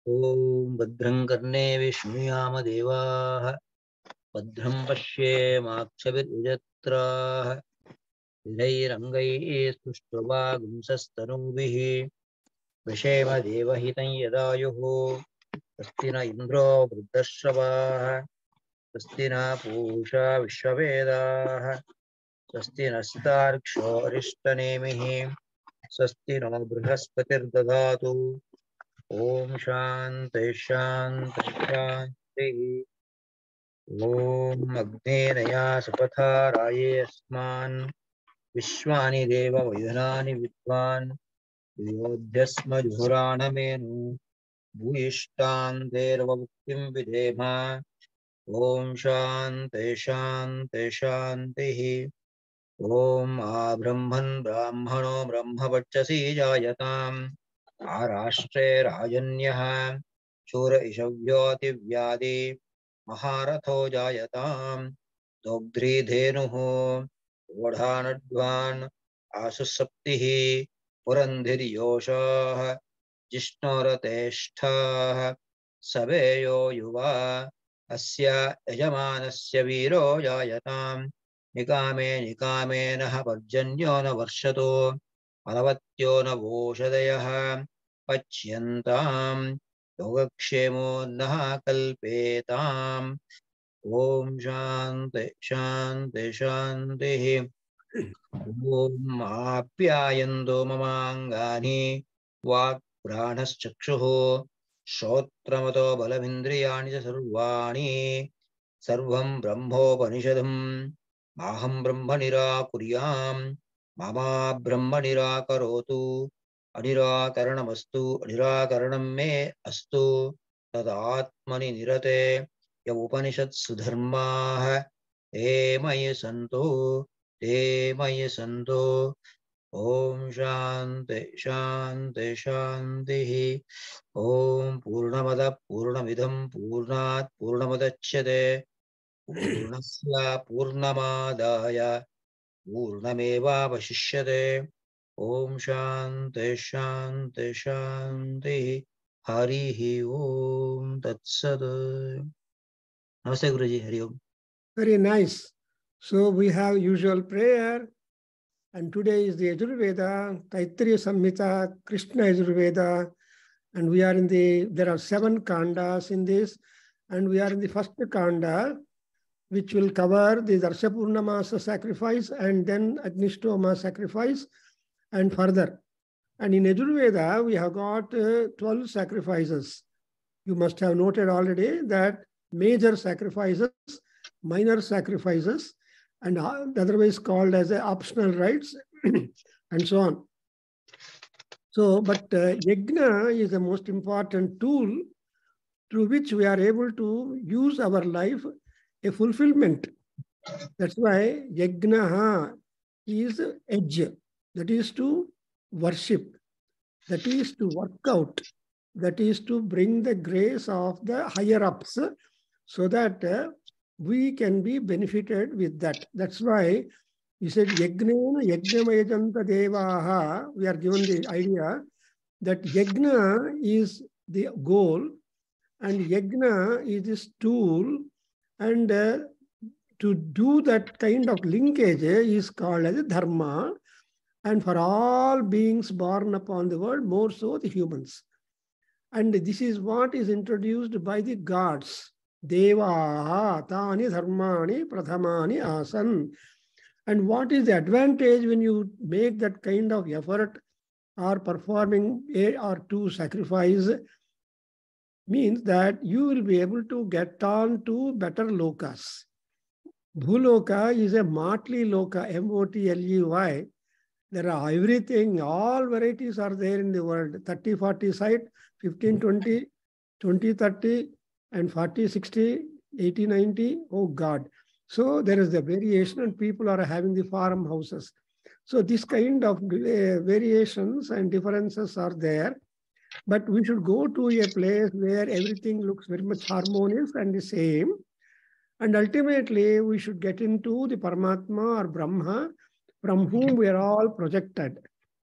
Om Bhadram Karne Vishnuyaama Devaah Bhadram Pashye Makshabir Ujatraah Vilayrangai Stushtrava Gumsastanubihi Vishema Devahitam Yadayuhu Tastina Indro Vruddhashravah Tastina Pusha Vishwavedaah Tastina Starksho Arishtanemihi Sastino Brihaspatirdadatu Om Shanti Shanti Shanti Om Agneya Sapatha Raye Asman Vishwani Deva Vaidhanani Vidvan Yodhyasma Juhurana Menu Bhuishtan Derva Bhuktim Videma Om Shanti Shanti Shanti Om Abrahman Brahmano Brahmavachasi Jayatam Arashtre Rajanyah Shura Ishavyoti Vyadi Maharatho Jayatam Dogdri Dhenuho Vadhanadvan Asusaptihi Purandhiri Yoshah Jishnorateshtha Saveyo Yuva Asya Yajamanasya Viro Jayatam Nikame Nikame Naha Parjanyo Na Varshato Alavatyo Na Voshadayah Pachyantam Yogakshemo Naha Kalpetam Om Shanti Shanti Shanti Om Apyayando Mamangani Vak Pranaschakshuho Shotramato Balavindriyani Sarvani Sarvam Brahmopanishadam Aham Brahma Nirakuryam Mama Brahma Nirakarotu Anirakaranamastu Anirakaranam me astu Tadatmani nirate Ya Upanishad Sudharmah Te Maya Santo Te Maya Santo Om Shanti Shanti Shanti Om Purnamada Purnamidam Purnat Purnamadachyate Purnasya Purnamadaya Purnameva Vashishyate Om Shanti Shanti Shanti Harihi Om Tat Sat. Namaste Guruji, Hari Om. Very nice. So we have usual prayer, and today is the Yajurveda Taittiriya Samhita, Krishna Yajurveda, and we are in there are 7 kandas in this, and we are in the first kanda, which will cover the Darsha Purnamasa sacrifice and then Agnishtoma sacrifice and further. And in Yajurveda, we have got 12 sacrifices. You must have noted already that major sacrifices, minor sacrifices, and otherwise called as optional rites, and so on. So, but yajna is the most important tool through which we are able to use our life a fulfillment. That's why yajna is edge. That is to worship. That is to work out. That is to bring the grace of the higher ups so that we can be benefited with that. That's why he said, Yajnena Yajnamayajanta Devaha. We are given the idea that Yajna is the goal and Yajna is this tool, and to do that kind of linkage is called as dharma, and for all beings born upon the world, more so the humans. And this is what is introduced by the gods. Devaha tani dharmani prathamani asan. And what is the advantage when you make that kind of effort or performing a or two sacrifice? Means that you will be able to get on to better lokas. Bhuloka is a motley loka, M-O-T-L-E-Y. There are everything, all varieties are there in the world. 30, 40 site, 15, 20, 20, 30, and 40, 60, 80, 90. Oh God. So there is the variation and people are having the farmhouses. So this kind of variations and differences are there. But we should go to a place where everything looks very much harmonious and the same. And ultimately, we should get into the Paramatma or Brahma, from whom we are all projected.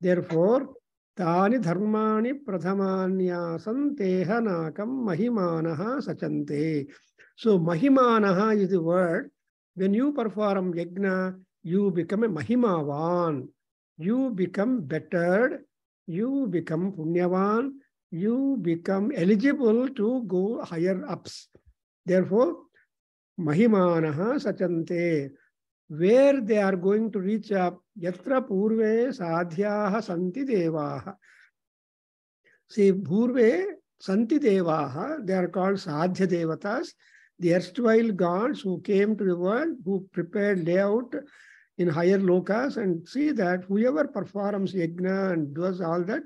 Therefore, Tani dharmani pradhamanyasam tehanakam mahimanaha sachante. So mahimanaha is the word. When you perform yajna, you become a mahimavan. You become bettered. You become punyavan. You become eligible to go higher ups. Therefore, mahimanaha sachante. Where they are going to reach up, yatra purve sadhyaha santi devaha. See, purve santi devaha, they are called sadhya devatas, the erstwhile gods who came to the world, who prepared layout in higher lokas, and see that whoever performs yajna and does all that,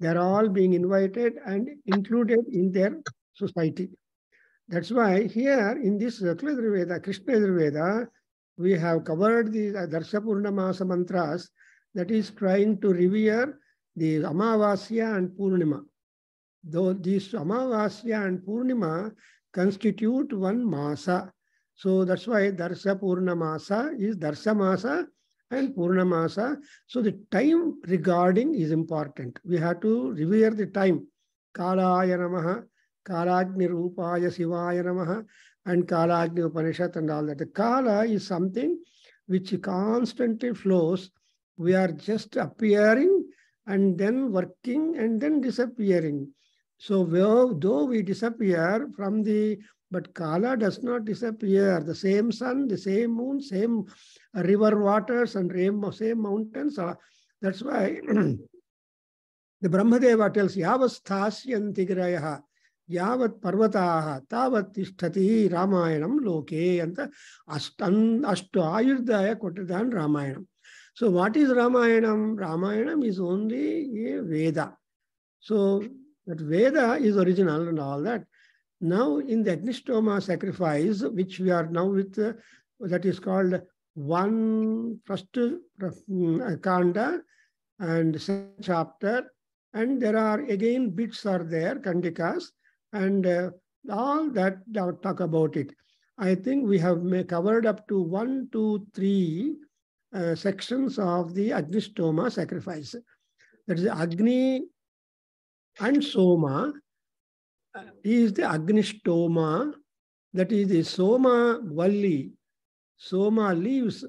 they are all being invited and included in their society. That's why here in this Yajurveda, Krishna Yajurveda, we have covered the Darsha Purnamasa mantras, that is trying to revere the Amavasya and Purnima. Though these Amavasya and Purnima constitute one masa. So that's why Darsha Purnamasa is Darsha Masa and Purnamasa. So the time regarding is important. We have to revere the time. Kalaya Namaha, Kalagni Rupaya Sivaya Namaha, and Kalagni Upanishad and all that. The Kala is something which constantly flows. We are just appearing and then working and then disappearing. So though we disappear from the, but Kala does not disappear. The same sun, the same moon, same river waters and same mountains. That's why the Brahmadeva tells, Yavasthasyanti Grayaha. Yavat parvataha tavat tishtati Ramayanam loke anta ashtu ayurdaya kottadan Ramayanam. So what is Ramayanam? Ramayanam is only a Veda. So that Veda is original and all that. Now in the Agnishtoma sacrifice, which we are now with, that is called first Kanda and second chapter, and there are again bits are there, Kandikas, and all that talk about it. I think we have covered up to 1, 2, 3 sections of the Agnishtoma sacrifice. That is Agni and Soma is the Agnishtoma. That is the Soma Valli. Soma leaves,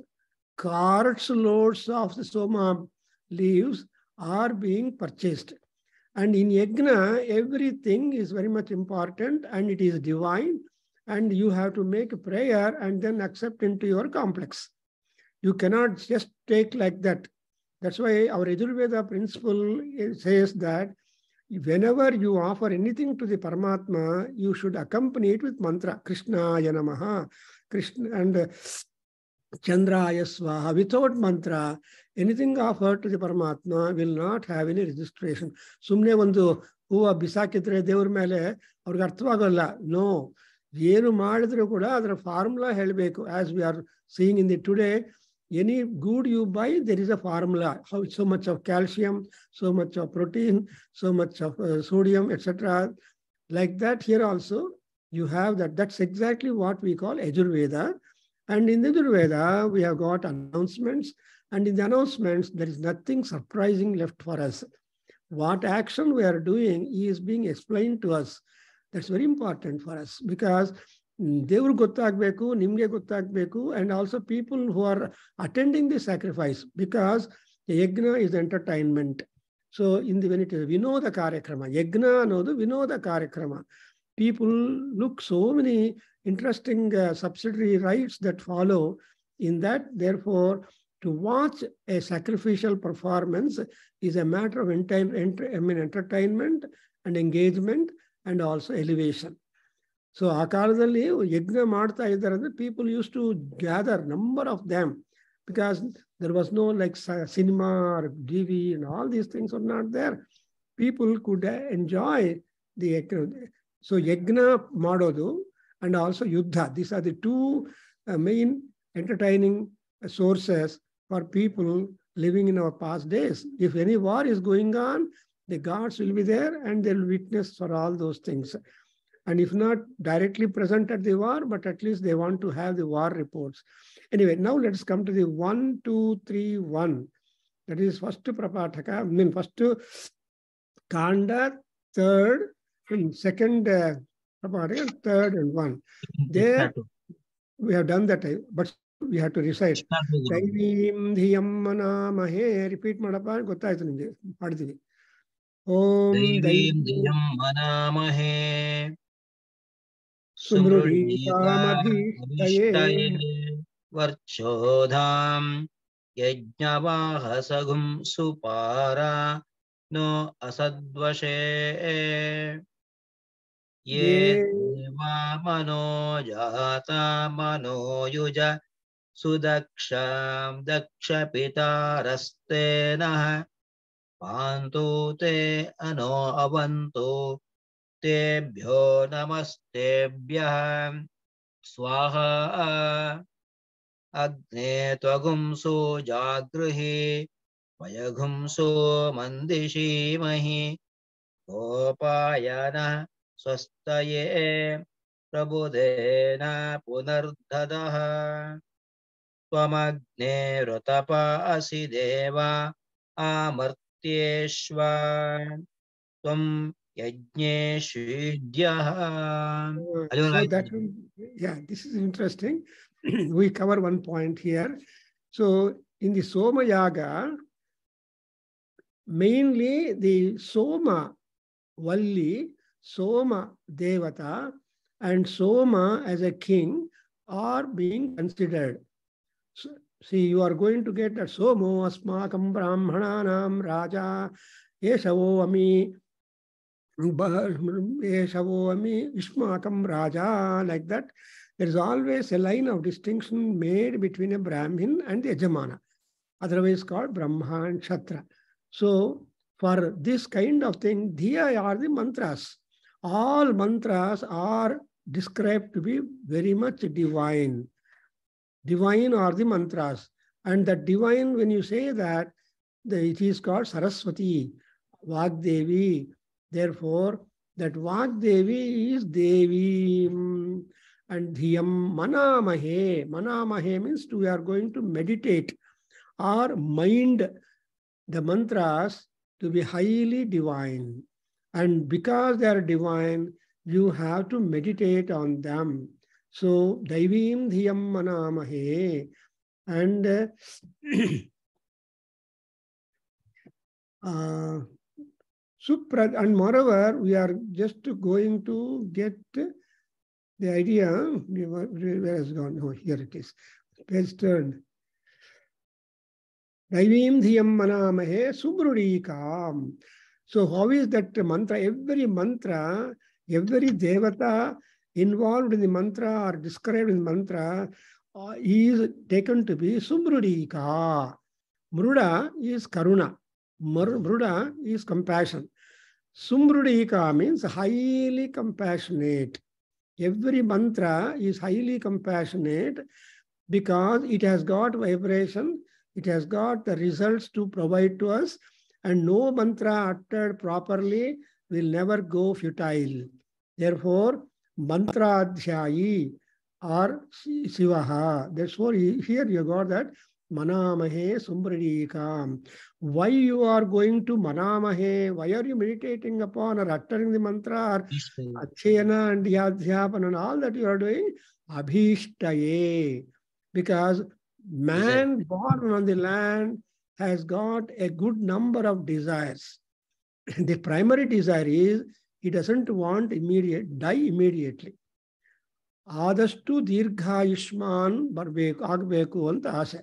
carts loads of the Soma leaves are being purchased. And in Yajna, everything is very much important and it is divine, and you have to make a prayer and then accept into your complex. You cannot just take like that. That's why our Yajurveda principle says that whenever you offer anything to the Paramatma, you should accompany it with mantra. Krishnaya Namaha, Krishna and Chandraya Swaha. Without mantra, anything offered to the Paramatma will not have any registration. Sumne vandu huva bisakidre devur mele avrige arthavagolla. No. Yenu madidru kuda adra formula helbeku. As we are seeing in the today, any good you buy, there is a formula. How so much of calcium, so much of protein, so much of sodium, etc. Like that here also, you have that. That's exactly what we call Yajurveda. And in the Yajurveda, we have got announcements. And in the announcements, there is nothing surprising left for us. What action we are doing is being explained to us. That's very important for us because Devur gottagbeku, nimge gottagbeku, and also people who are attending the sacrifice, because the yajna is entertainment. So when it is Vinoda Karyakrama, yajna nodu Vinoda Karyakrama. People look so many interesting subsidiary rites that follow in that. Therefore, to watch a sacrificial performance is a matter of entertainment and engagement and also elevation. So ಆ ಕಾಲದಲ್ಲಿ ಯಜ್ಞ ಮಾಡ್ತಾ ಇದ್ದಾರೆ ಅಂದ್ರೆ people used to gather number of them because there was no like cinema or TV and all these things were not there. People could enjoy the so yajna ಮಾಡೋದು and also yuddha. These are the two main entertaining sources for people living in our past days. If any war is going on, the gods will be there and they will witness for all those things. And if not directly present at the war, but at least they want to have the war reports. Anyway, now let's come to the 1, 2, 3, 1. That is first Prabhakargaru, first Kanda, third, and second, third and one. There, we have done that, but we have to recite. Daivim dhiyam manamahe. Repeat madapa, gottaytu nimge. Padidhivi. Om Daivim dhiyam manamahe. Sumrudhikamadhishtaye. Varchodham. Yajnavahasagum supara. No asadvashe. Ye deva mano jata mano yuja sudaksham daksha pitaraste nah pantu te ano avantu tebhyo namastebhyah swaha agne tvagumso jagrihi vayagumso mandishimahi gopayana स्वस्तये प्रबुधेन पुनर्ददः त्वमग्ने ऋतपासि देवा आमर्त्येष्व त्वं यज्ञेष्विद्यः. So that, yeah, this is interesting. We cover one point here. So in the Soma Yaga, mainly the Soma Valli, Soma Devata, and Soma as a king are being considered. So, see, you are going to get that Somo Asmakam Brahmananam Raja Yeshavo Ami Ishmakam Raja, like that. There is always a line of distinction made between a Brahmin and the Yajamana, otherwise called Brahma and Kshatra. So, for this kind of thing, Dhiya are the mantras. All mantras are described to be very much divine. Divine are the mantras. And that divine, when you say that, it is called Saraswati, Vagdevi. Therefore, that Vagdevi is Devi. And Dhiyam Manamahe. Manamahe means we are going to meditate or mind the mantras to be highly divine. And because they are divine, you have to meditate on them. So, Daivim Dhiyam Manamahe. And and moreover, we are just going to get the idea. Where has gone? Oh, here it is. Page turned. Daivim Dhiyam Manamahe Subrudikam. So how is that mantra? Every mantra, every devata involved in the mantra or described in the mantra is taken to be Subrudika. Mruda is Karuna. Mruda is compassion. Sumrudika means highly compassionate. Every mantra is highly compassionate because it has got vibration, it has got the results to provide to us, and no mantra uttered properly will never go futile. Therefore, mantra adhyayi or Sivaha. Therefore, here you got that Manamahe Sumbradikam. Why you are going to Manamahe? Why are you meditating upon or uttering the mantra or Adhyayana and Yadhyapana and all that you are doing? Abhishtaye. Because man born on the land has got a good number of desires. The primary desire is he doesn't want die immediately. Adastu dirghayushman agbeku anta asha.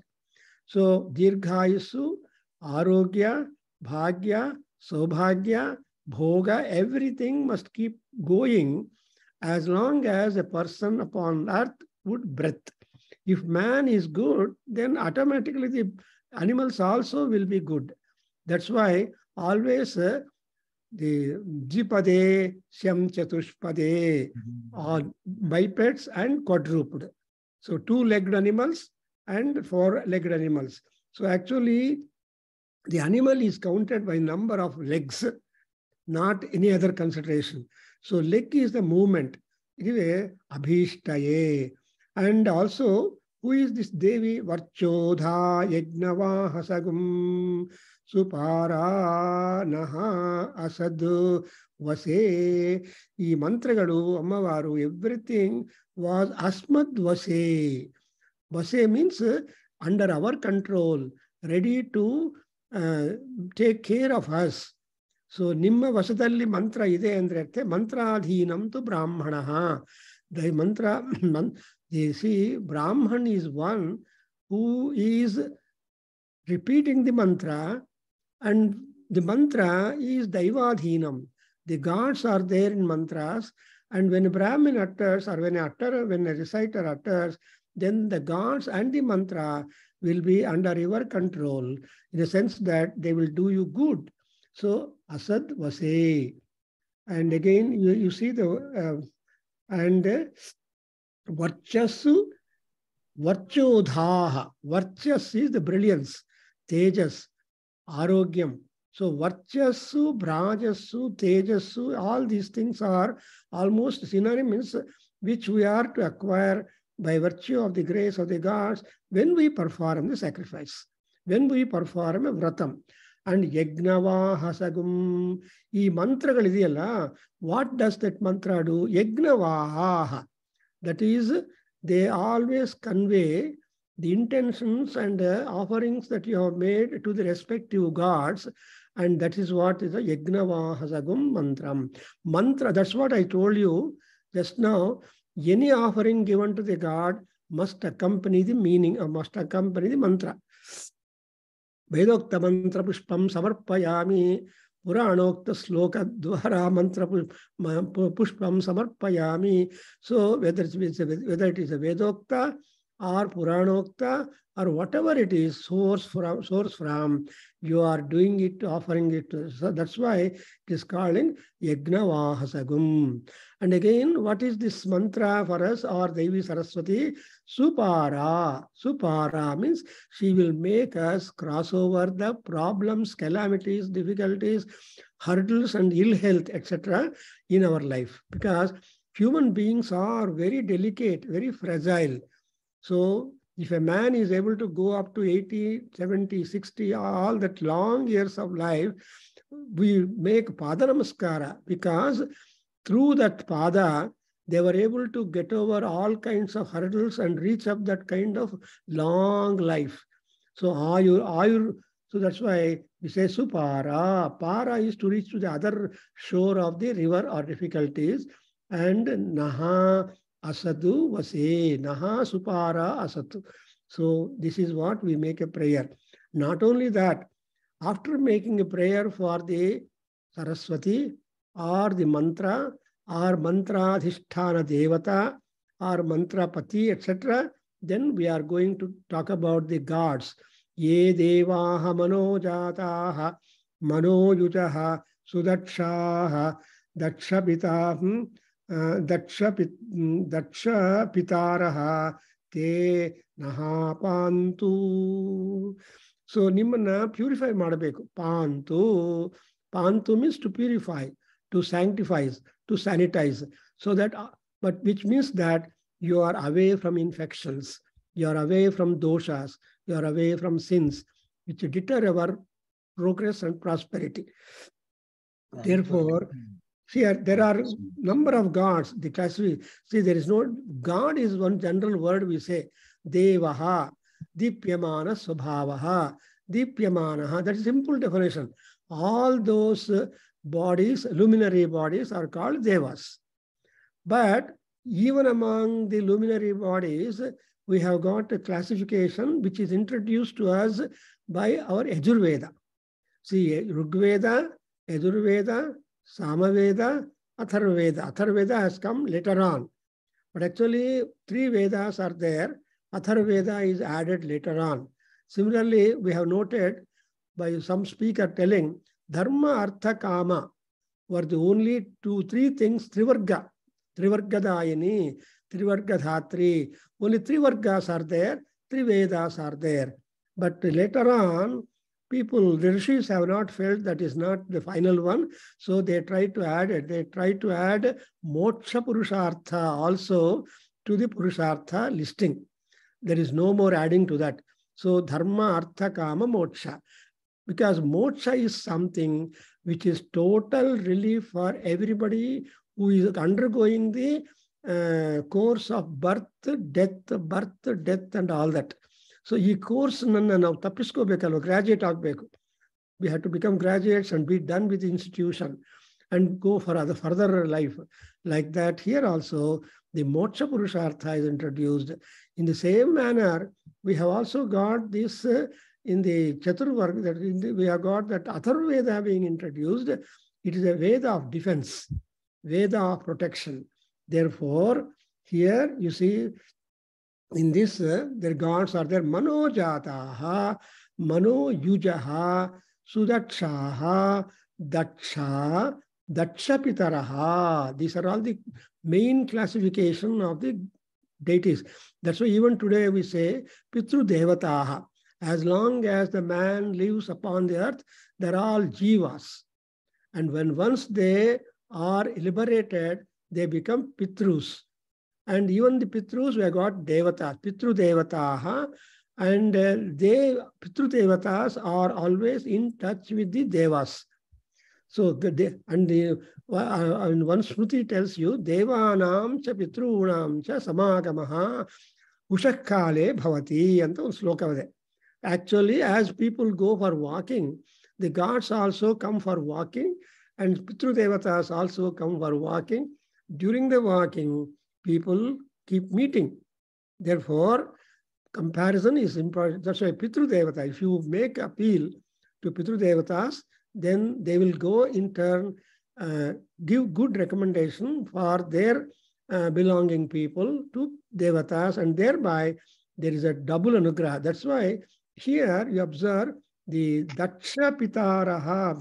So dirghayasu, arogya, bhagya, saubhagya, bhoga, everything must keep going as long as a person upon earth would breathe. If man is good, then automatically the animals also will be good. That's why always the Jipade, Syam Chatushpade are bipeds and quadruped. So 2-legged animals and 4-legged animals. So actually the animal is counted by number of legs, not any other consideration. So leg is the movement. Anyway, Abhishtaye. And also Who is this Devi? Varchodha Yagnavahasagum Supara Naha Asad Vase. Ee mantragalu, Ammavaru, everything was Asmad Vase. Vase means under our control, ready to take care of us. So, Nimma Vasadalli mantra ide andre mantra adhinam tu brahmanaha. The mantra, you see, Brahman is one who is repeating the mantra, and the mantra is Daivadhinam. The gods are there in mantras, and when a Brahmin utters, or when a reciter utters, then the gods and the mantra will be under your control, in the sense that they will do you good. So, Asad Vase. And again, you see the, Varchasu, Varchodhaha. Varchas is the brilliance, Tejas, Arogyam. So Varchasu, Brajasu, Tejasu, all these things are almost synonyms which we are to acquire by virtue of the grace of the gods when we perform the sacrifice, when we perform a vratam. And Yagnavahasagum. Ee mantragal idiyalla, what does that mantra do? Yagnavaha. That is, they always convey the intentions and offerings that you have made to the respective gods. And that is what is a Yagnavahasagum mantram. Mantra, that's what I told you just now. Any offering given to the god must accompany the meaning, or must accompany the mantra. Vedokta mantra pushpam samarpayami. Puranokta sloka dvara mantra pushpam samarpayami. So whether it is a Vedokta or Puranokta or whatever it is, source from, you are doing it, offering it. So that's why it is calling Yagnavahasagum. And again, what is this mantra for us, or Devi Saraswati? Supara. Supara means she will make us cross over the problems, calamities, difficulties, hurdles, and ill health, etc. in our life. Because human beings are very delicate, very fragile. So if a man is able to go up to 80, 70, 60, all that long years of life, we make Pada Namaskara, because through that Pada, they were able to get over all kinds of hurdles and reach up that kind of long life. So Ayur, so that's why we say Supara. Para is to reach to the other shore of the river or difficulties. And Naha Asadu Vase. Naha Supara Asatu. So this is what we make a prayer. Not only that, after making a prayer for the Saraswati or the mantra or mantra adhisthana devata or mantra pati, etc., then we are going to talk about the gods. Ye devaha manojataha manoyujaha sudakshaha dakshapita daksha pitaraha te nahapantu. So nimmana purify madabeku. Pantu. Pantu means to purify, to sanctify, to sanitize. So that, but which means that you are away from infections, you are away from doshas, you are away from sins, which deter our progress and prosperity. Therefore, here there are number of gods. The classification, see, there is no God is one general word we say. Devaha, Dipyamana Swabhavaha, Dipyamanaha. That is simple definition. All those bodies, luminary bodies, are called Devas. But even among the luminary bodies, we have got a classification which is introduced to us by our Yajurveda. See, Rigveda, Yajurveda, Samaveda, Atharvaveda. Atharvaveda has come later on. But actually, 3 Vedas are there. Atharvaveda is added later on. Similarly, we have noted by some speaker telling Dharma, Artha, Kama were the only 2-3 things, Trivarga. Trivargadayani, Trivargadhatri. Only 3 Vargas are there, 3 Vedas are there. But later on, people, the rishis have not felt that is not the final one. So they try to add it. They try to add Moksha Purushartha also to the Purushartha listing. There is no more adding to that. So dharma, artha, kama, moksha. Because moksha is something which is total relief for everybody who is undergoing the course of birth, death, and all that. So ಈ course ನಾವು ತಪ್ಪಿಸ್ಕೋಬೇಕಲ್ವ, graduate ಆಗಬೇಕು. We have to become graduates and be done with the institution and go for other further life. Like that, here also, the moksha purushartha is introduced. In the same manner, we have also got this in the Chaturvarga, that we have got that Atharvaveda being introduced. It is a Veda of defense, Veda of protection. Therefore, here you see, in this, their gods are there. Mano jataha, mano yujaha, sudakshaha, daksha, dakshapitaraha. These are all the main classification of the deities. That's why even today we say Pitru Devataha. As long as the man lives upon the earth, they're all jivas. And when once they are liberated, they become Pitrus. And even the Pitrus, we have got Devatas, Pitru Devataha, and Pitru Devatas are always in touch with the Devas. So, one Shruti tells you, Devanam cha Pitrunam cha samagamaha ushakkale bhavati, anta un sloka vade. Actually, as people go for walking, the gods also come for walking, and Pitru Devatas also come for walking. During the walking, people keep meeting. Therefore, comparison is important. That's why Pitru Devata, if you make appeal to Pitru Devatas, then they will go in turn, give good recommendation for their belonging people to Devatas, and thereby there is a double anugraha. That's why here you observe the Daksha Pitaraha.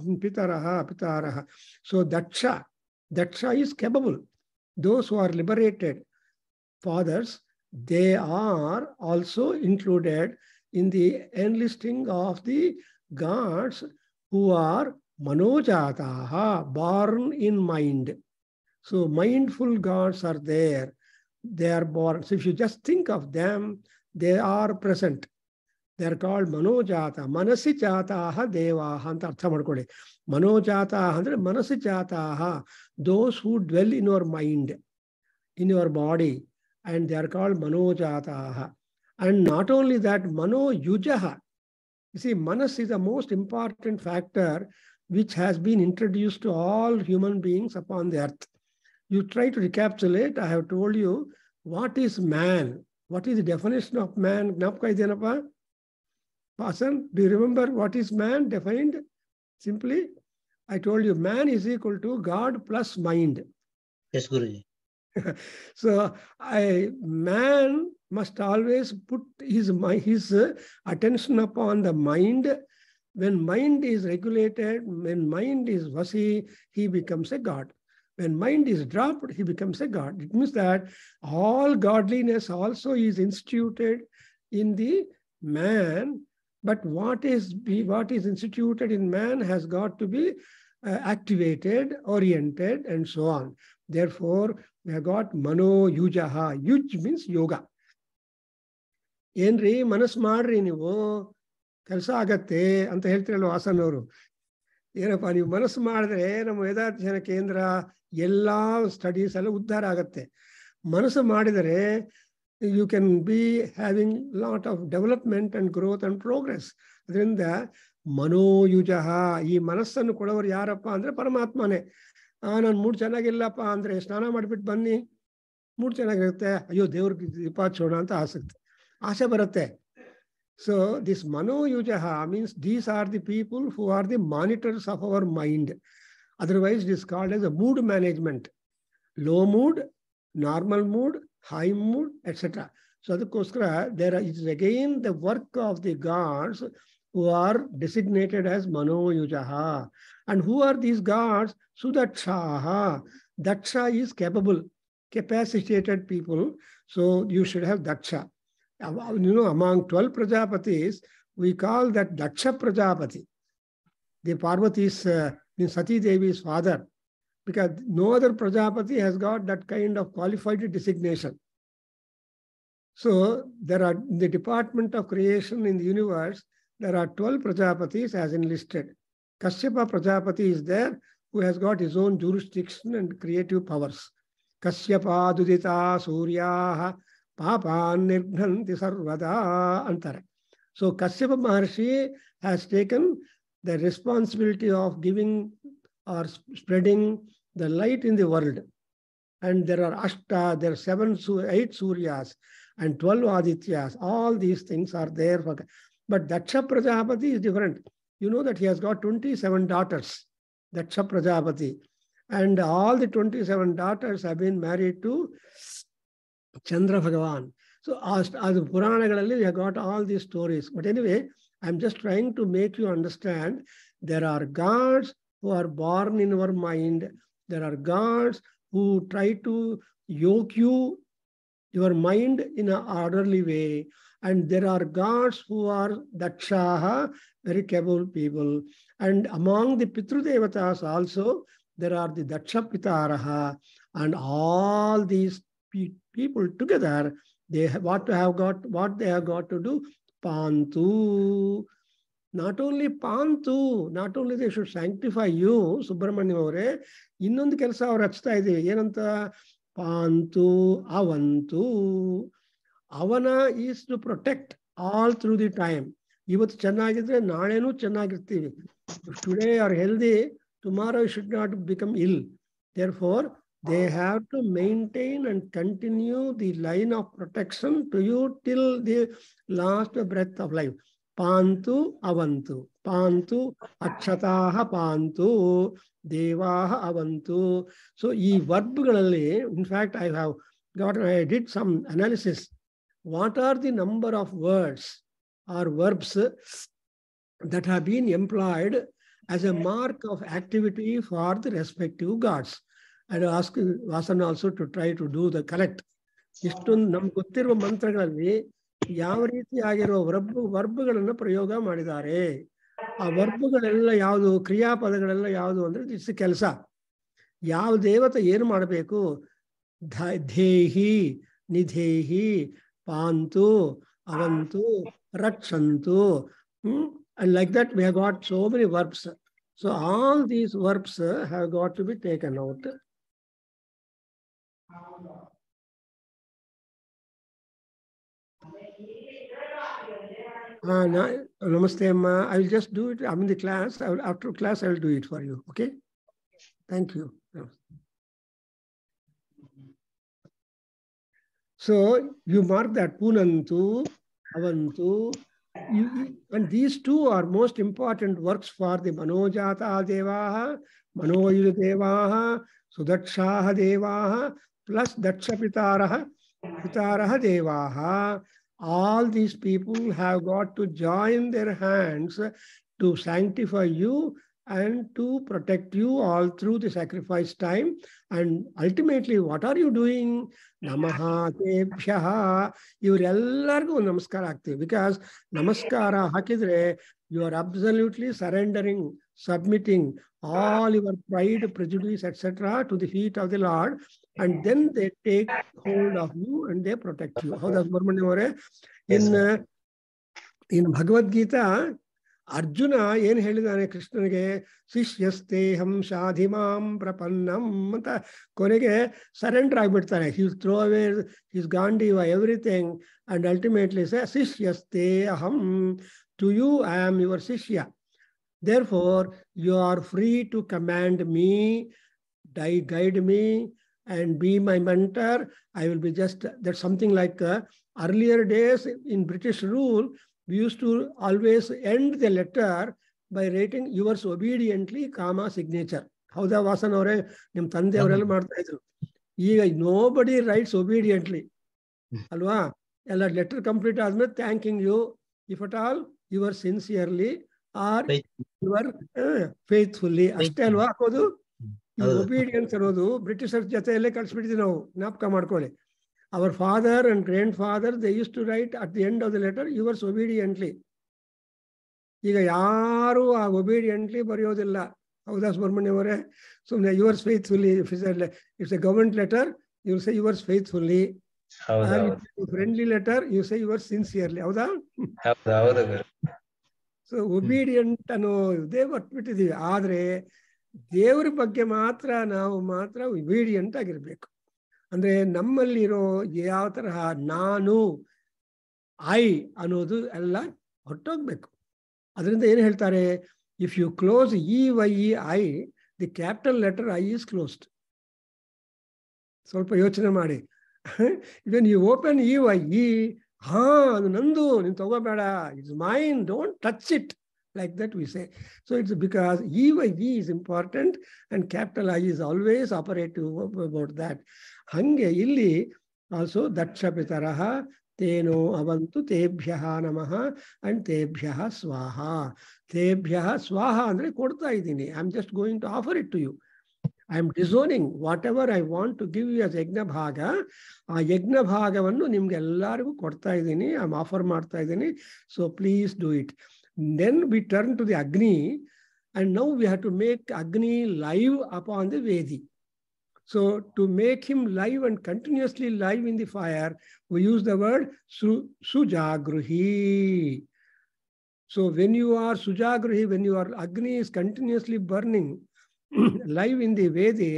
So Daksha is capable. Those who are liberated fathers, they are also included in the enlisting of the gods who are manojataha, born in mind. So mindful gods are there. They are born. So if you just think of them, they are present. They are called manojata. Manasi jataha devaha anta artha madkoli. Manojataha andre manasi jataha, those who dwell in your mind, in your body, and they are called manojataha. And not only that, mano yujaha. You see, manas is the most important factor which has been introduced to all human beings upon the earth. You try to recapitulate. I have told you what is man. What is the definition of man? Gnapka idenappa? Pasan, do you remember what is man defined? Simply, I told you man is equal to God plus mind. Yes, Guruji. So man must always put his attention upon the mind. When mind is regulated, when mind is vasi, he becomes a god. When mind is dropped, he becomes a god. It means that all godliness also is instituted in the man. But what is instituted in man has got to be activated, oriented, and so on. Therefore, we have got mano yujaha. Yuj means yoga. Enri manas madri nivu kelsa agate anta heltirallo Hasanavaru. ಏನಪ್ಪ ನೀವು ಮನಸ್ಸು ಮಾಡಿದ್ರೆ ನಮ್ಮ ವೇದಾಧ್ಯಯನ ಕೇಂದ್ರ ಎಲ್ಲ studies ಎಲ್ಲ ಉದ್ಧಾರ ಆಗತ್ತೆ. ಮನಸ್ಸು ಮಾಡಿದರೆ you can be having lot of development and growth and progress. ಅದರಿಂದ ಮನೋಯುಜಃ, ಈ ಮನಸ್ಸನ್ನು ಕೊಡೋರು ಯಾರಪ್ಪ ಅಂದ್ರೆ ಪರಮಾತ್ಮನೇ. ನಾನು ಮೂಡ್ ಚೆನ್ನಾಗಿಲ್ಲಪ್ಪ ಅಂದ್ರೆ ಸ್ನಾನ ಮಾಡಿಬಿಟ್ಟು ಬನ್ನಿ, ಮೂಡ್ ಚೆನ್ನಾಗಿರುತ್ತೆ, ಅಯ್ಯೋ ದೇವ್ರಿಗೆ ದೀಪ ಹಚ್ಚೋಣ ಅಂತ ಆಸೆ ಬರುತ್ತೆ. So this manoyujaha means these are the people who are the monitors of our mind. Otherwise it is called as a mood management. Low mood, normal mood, high mood, etc. So there is again the work of the gods who are designated as manoyujaha. And who are these gods? Sudakshaha. Daksha is capable, capacitated people. So you should have Daksha. You know, among 12 Prajapatis, we call that Daksha Prajapati. The Parvati is Sati Devi's father, because no other Prajapati has got that kind of qualified designation. So there are, in the department of creation in the universe, there are 12 Prajapatis as enlisted. Kashyapa Prajapati is there, who has got his own jurisdiction and creative powers. Kashyapa Dudita Suryaha Papan Nirghanti Sarvada Antara. So Kashyapa Maharshi has taken the responsibility of giving or spreading the light in the world. And there are Ashta, there are 8 Suryas and 12 Adityas. All these things are there. But Daksha Prajapati is different. You know that he has got 27 daughters, Daksha Prajapati. And all the 27 daughters have been married to Chandra Bhagavan. So as the Purana, we have got all these stories. But anyway, I'm just trying to make you understand there are gods who are born in our mind. There are gods who try to yoke your mind in an orderly way. And there are gods who are Dakshaha, very capable people. And among the Pitru Devatas also, there are the Daksha Pitaraha. And all these people together, they have what they have got to do, Pantu. Not only Pantu, not only they should sanctify you, Subramanyam avare, innondu kelasa avaru hachta ideve. Yenanta Pantu, Avantu. Avana is to protect all through the time. Ivattu chennagidre nalenu chennagirtivi. If today you are healthy, tomorrow you should not become ill. Therefore, they have to maintain and continue the line of protection to you till the last breath of life. Pantu avantu. Pantu akshataha pantu. Devaha avantu. So, ee verbgalali, in fact, I did some analysis. What are the number of words or verbs that have been employed as a mark of activity for the respective gods? And I asked Vasan also to try to do the correct. Ishtun nam gottiruva mantragalli ಯಾವ ರೀತಿಯಾಗಿರೋ ವರ್ಬ್ಗಳನ್ನು ಪ್ರಯೋಗ ಮಾಡಿದ್ದಾರೆ. ಆ ವರ್ಬ್ಗಳೆಲ್ಲ ಯಾವುದು, ಕ್ರಿಯಾಪದಗಳೆಲ್ಲ ಯಾವುದು ಅಂದ್ರೆ it's ಕೆಲಸ. ಯಾವ ದೇವತೆ ಏನು ಮಾಡಬೇಕು, ಧೇಹಿ, ನಿಧೇಹಿ, ಪಾಂತು, ಅವಂತು, ರಕ್ಷಂತು. And like that we have got so many verbs. So all these verbs have got to be taken out. Namaste, Amma. I will just do it. I'm in the class. After class, I will do it for you. Okay? Thank you. So you mark that Punantu, Avantu, and these two are most important works for the Manojata Devaha, Manoyuda Devaha, Sudakshaha Devaha, plus Daksha Pitaraha Devaha. All these people have got to join their hands to sanctify you and to protect you all through the sacrifice time. And ultimately, what are you doing? Namaha Tebhyaha. Ivrellargu namaskara agtave. Because namaskara hakidre, you are absolutely surrendering, submitting all your pride, prejudice, etc. to the feet of the Lord. And then they take hold of you and they protect you. How does Brahmanya? In Bhagavad Gita, Arjuna yen helidane Krishnage Sishyasteham Shadhimam Prapannam anta konege surrender agbittane. He will throw away his Gandiva, everything, and ultimately say Sishyasteham, to you I am your Sishya. Therefore, you are free to command me, guide me, and be my mentor. I will be just, that's something like earlier days in British rule, we used to always end the letter by writing yours obediently, comma, signature. How the Vasan avare nim tande avare marta idru. ಈಗ nobody writes obediently. Alva? Ella letter complete adme thanking you, if at all you are sincerely or you are faithfully. Ashte alva hakodu. ಈ obedience ಅನ್ನೋದು ಬ್ರಿಟಿಷರ್ ಜೊತೆಯಲ್ಲೇ ಕಳಿಸ್ಬಿಟ್ಟಿದ್ವಿ ನಾವು, ಜ್ಞಾಪಕ ಮಾಡ್ಕೊಳ್ಳಿ. Our father and grandfather they use to write at the end of the letter yours obediently. ಈಗ ಯಾರು ಆ ಒಬಿಡಿಯಂಟ್ಲಿ ಬರೆಯೋದಿಲ್ಲ. ಹೌದಾ ಸುಬ್ರಹ್ಮಣ್ಯ ಅವರೇ? ಸುಮ್ಮನೆ yours faithfully. It's a government letter, you will say yours faithfully. Or if you friendly letter, you say you are sincerely. Howda? So obedient ಅನ್ನೋದೇ ಬಿಟ್ಟಿದ್ದೀವಿ. ಆದ್ರೆ ದೇವರ ಬಗ್ಗೆ ನಾವು ಮಾತ್ರ obedient ಆಗಿರ್ಬೇಕು. ಅಂದ್ರೆ ನಮ್ಮಲ್ಲಿರೋ ಯಾವ ತರಹ ನಾನು ಐ ಅನ್ನೋದು ಎಲ್ಲ ಹೊರಟೋಗ್ಬೇಕು. ಅದರಿಂದ ಏನು ಹೇಳ್ತಾರೆ, if you close EYEI, the capital letter I is closed. ಸ್ವಲ್ಪ ಯೋಚನೆ ಮಾಡಿ. ವೆನ್ ಯು ಓಪನ್ EYE, ಅದು ನಂದು, ನೀನು ತಗೋಬೇಡ, it's mine, don't touch it, like that we say. So it's because EYE is important and capital I is always operative about that. Hange illi also dakshapitaraha teno avantu tebhyaha namaha and tebhyaha swaha. Tebhyaha swaha andre kodta idini. I'm just going to offer it to you. I'm disowning whatever I want to give you as yajna bhaga. ಆ ಯಜ್ಞ ಭಾಗವನ್ನು ನಿಮ್ಗೆ ಎಲ್ಲರಿಗೂ ಕೊಡ್ತಾ ಇದ್ದೀನಿ, I'm offer ಮಾಡ್ತಾ ಇದ್ದೀನಿ. So please do it. Then we turn to the Agni, and now we have to make Agni live upon the Vedi. So to make him live and continuously live in the fire, we use the word Sujagruhi. So when you are Sujagruhi, when your Agni is continuously burning live in the Vedi,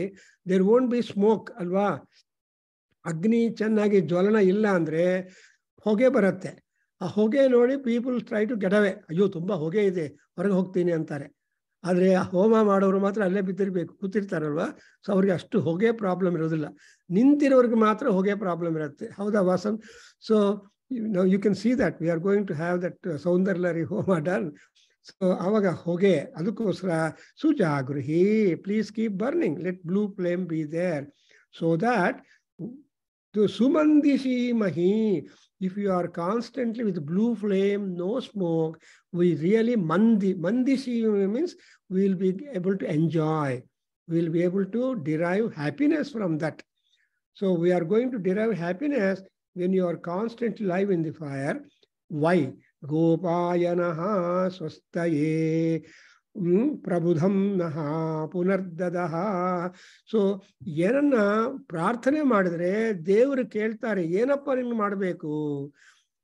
there won't be smoke, alva. Agni chennagi ಜ್ವಲನ ಇಲ್ಲ ಅಂದ್ರೆ ಹೊಗೆ ಬರುತ್ತೆ. ಆ ಹೊಗೆ ನೋಡಿ people try to get away. ಅಯ್ಯೋ ತುಂಬಾ ಹೊಗೆ ಇದೆ, ಹೊರಗೆ ಹೋಗ್ತೀನಿ ಅಂತಾರೆ. ಆದರೆ ಹೋಮ ಮಾಡೋರು ಮಾತ್ರ ಅಲ್ಲೇ ಬಿದ್ದಿರ್ಬೇಕು, ಕೂತಿರ್ತಾರಲ್ವಾ. ಸೊ ಅವ್ರಿಗೆ ಅಷ್ಟು ಹೊಗೆ ಪ್ರಾಬ್ಲಮ್ ಇರೋದಿಲ್ಲ. ನಿಂತಿರೋರಿಗೆ ಮಾತ್ರ ಹೊಗೆ ಪ್ರಾಬ್ಲಮ್ ಇರುತ್ತೆ. ಹೌದಾ Vasan? So you can see that we are going to have that Saundaryalahari ಹೋಮ ಡನ್. ಸೊ ಅವಾಗ ಹೊಗೆ, ಅದಕ್ಕೋಸ್ಕರ ಸುಜಾಗೃಹಿ, please keep burning, let blue flame be there, so that to Sumandishi Mahi. If you are constantly with blue flame, no smoke, we really Mandishi means we will be able to enjoy. We will be able to derive happiness from that. So we are going to derive happiness when you are constantly live in the fire. Why? Gopayanaha swastaye ಪ್ರಬುಧಂ ನಹ ಪುನರ್ದದಹ. So ಏನನ್ನ ಪ್ರಾರ್ಥನೆ ಮಾಡಿದ್ರೆ ದೇವರು ಕೇಳ್ತಾರೆ, ಏನಪ್ಪ ನಿಮ್ಗೆ ಮಾಡಬೇಕು,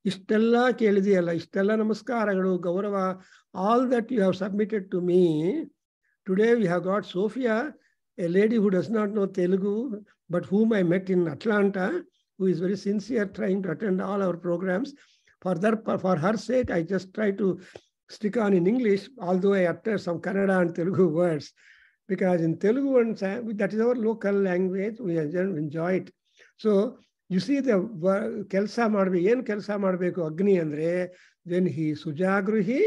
ಇಷ್ಟೆಲ್ಲ ಕೇಳಿದೆಯಲ್ಲ, ಇಷ್ಟೆಲ್ಲ ನಮಸ್ಕಾರಗಳು, ಗೌರವ, all that you have submitted to me. Today we have got Sophia, a lady who does not know Telugu, but whom I met in Atlanta, who is very sincere trying to attend all our programs. For her sake, I just try to stick on in English, although I utter some Kannada and Telugu words, because in Telugu, and that is our local language, we enjoy it. So you see the kelsa madbe, yen kelsa madbeku Agni andre, when he Sujagruhi,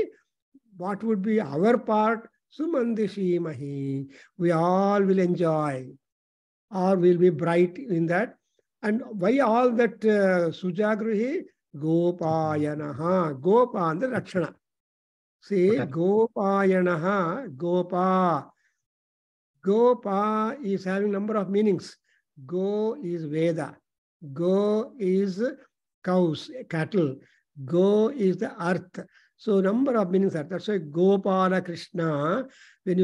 what would be our part? Sumandishi Mahi. We all will enjoy, or will be bright in that. And why all that Sujagruhi? Gopayanaha. Gopa andre Rakshana. See, Gopayanaha, Gopa. Gopa is having number of meanings. Go is Veda. Go is cows, cattle. Go is the earth. So number of meanings are. That's why Gopala Krishna, when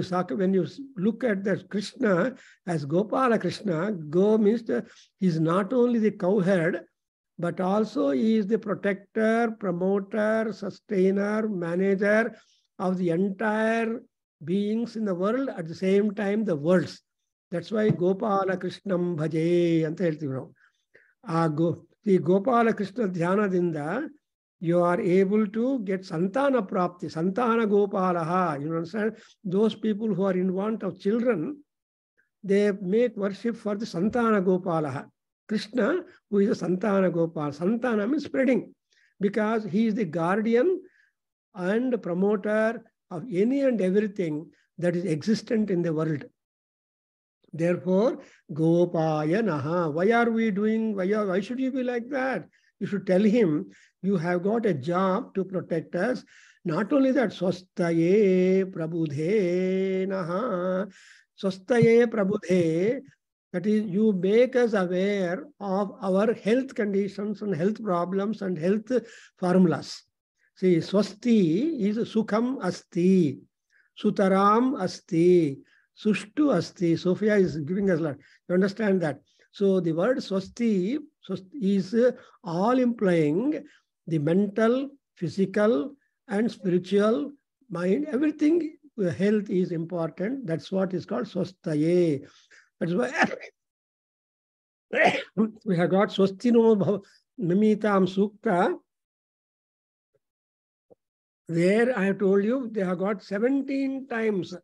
you look at the Krishna as Gopala Krishna, Go means he is not only the cowherd, but also he is the protector, promoter, sustainer, manager of the entire beings in the world, at the same time the worlds. That's why Gopala Krishnam Bhaje anta heltivi ನಾವು. ಈ ಗೋಪಾಲ ಕೃಷ್ಣ ಧ್ಯಾನದಿಂದ you are able to get santana prapti, santana gopalaha. You understand? Those people who are in want of children, they make worship for the santana gopalaha. Krishna, who is a Santana Gopal. Santana means spreading, because he is the guardian and promoter of any and everything that is existent in the world. Therefore, Gopaya Naha. Why are we doing, why should you be like that? You should tell him, you have got a job to protect us. Not only that, Swastaye Prabudhe Naha. Swastaye Prabudhe. That is, you make us aware of our health conditions and health problems and health formulas. See, Swasti is Sukham Asti, Sutaram Asti, Sushtu Asti. Sophia is giving us a lot. You understand that? So the word swasti is all implying the mental, physical, and spiritual mind. Everything, health is important. That's what is called swastaye. That's why we have got swastino mimitam sukta. There I have told you, they have got 17 times.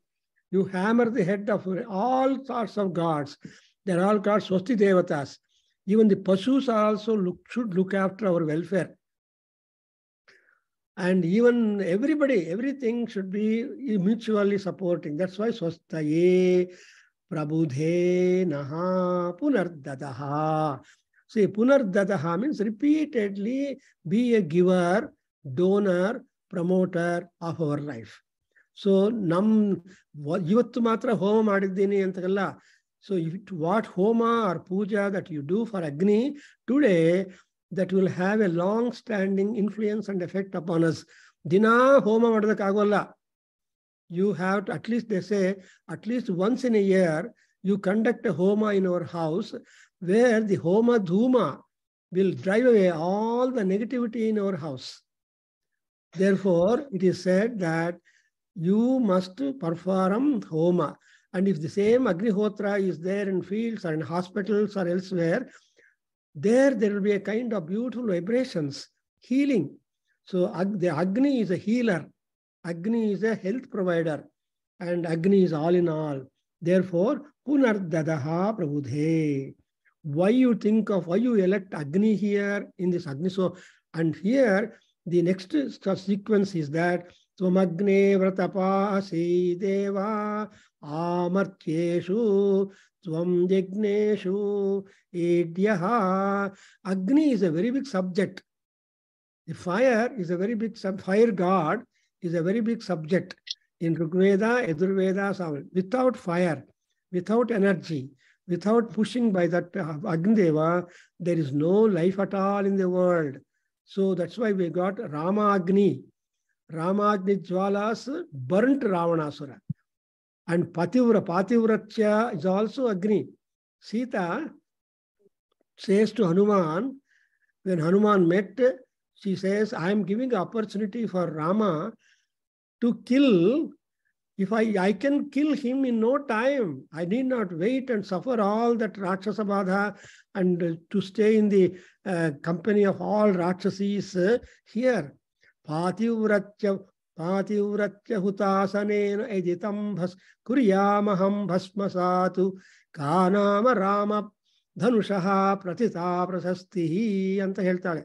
You hammer the head of all sorts of gods. They're all called Swasti Devatas. Even the Pashus are also should look after our welfare. And even everybody, everything should be mutually supporting. That's why Swastaye Prabudhe Naha Punardadaha. See, Punardadaha means repeatedly be a giver, donor, promoter of our life. So, ಇವತ್ತು ಮಾತ್ರ ಹೋಮ ಮಾಡಿದ್ದೀನಿ ಅಂತಲ್ಲ. So, what homa or puja that you do for Agni today, that will have a long-standing influence and effect upon us. Dina homa ಮಾಡೋದಕ್ಕಾಗೋಲ್ಲ. You have to, at least they say, at least once in a year, you conduct a homa in our house, where the homa dhuma will drive away all the negativity in our house. Therefore, it is said that you must perform homa. And if the same Agnihotra is there in fields or in hospitals or elsewhere, there will be a kind of beautiful vibrations, healing. So the Agni is a healer. Agni is a health provider. And Agni is all in all. Therefore, Punardadaha Prabudhe. Why you elect Agni here in this Agni? So, and here, the next sequence is that Swamagne Vratapasi Deva Amartyeshu Swam Yagneshu Edyaha. Agni is a very big subject. The fire is a very big fire god is a very big subject in Rigveda, Yajurveda, Samhita. Without fire, without energy, without pushing by that Agnideva, there is no life at all in the world. So that's why we got Rama Agni. Rama Agni Jwalas burnt Ravanasura. And Pativratya is also Agni. Sita says to Hanuman, when Hanuman met, she says, I am giving opportunity for Rama to kill. If I can kill him in no time, I need not wait and suffer all that Rakshasa Badha and to stay in the company of all Rakshasis here. Pativratya hutasanena editam kuryamaham bhasmasatu kanama rama dhanushaha pratita prasastihi anta heltale.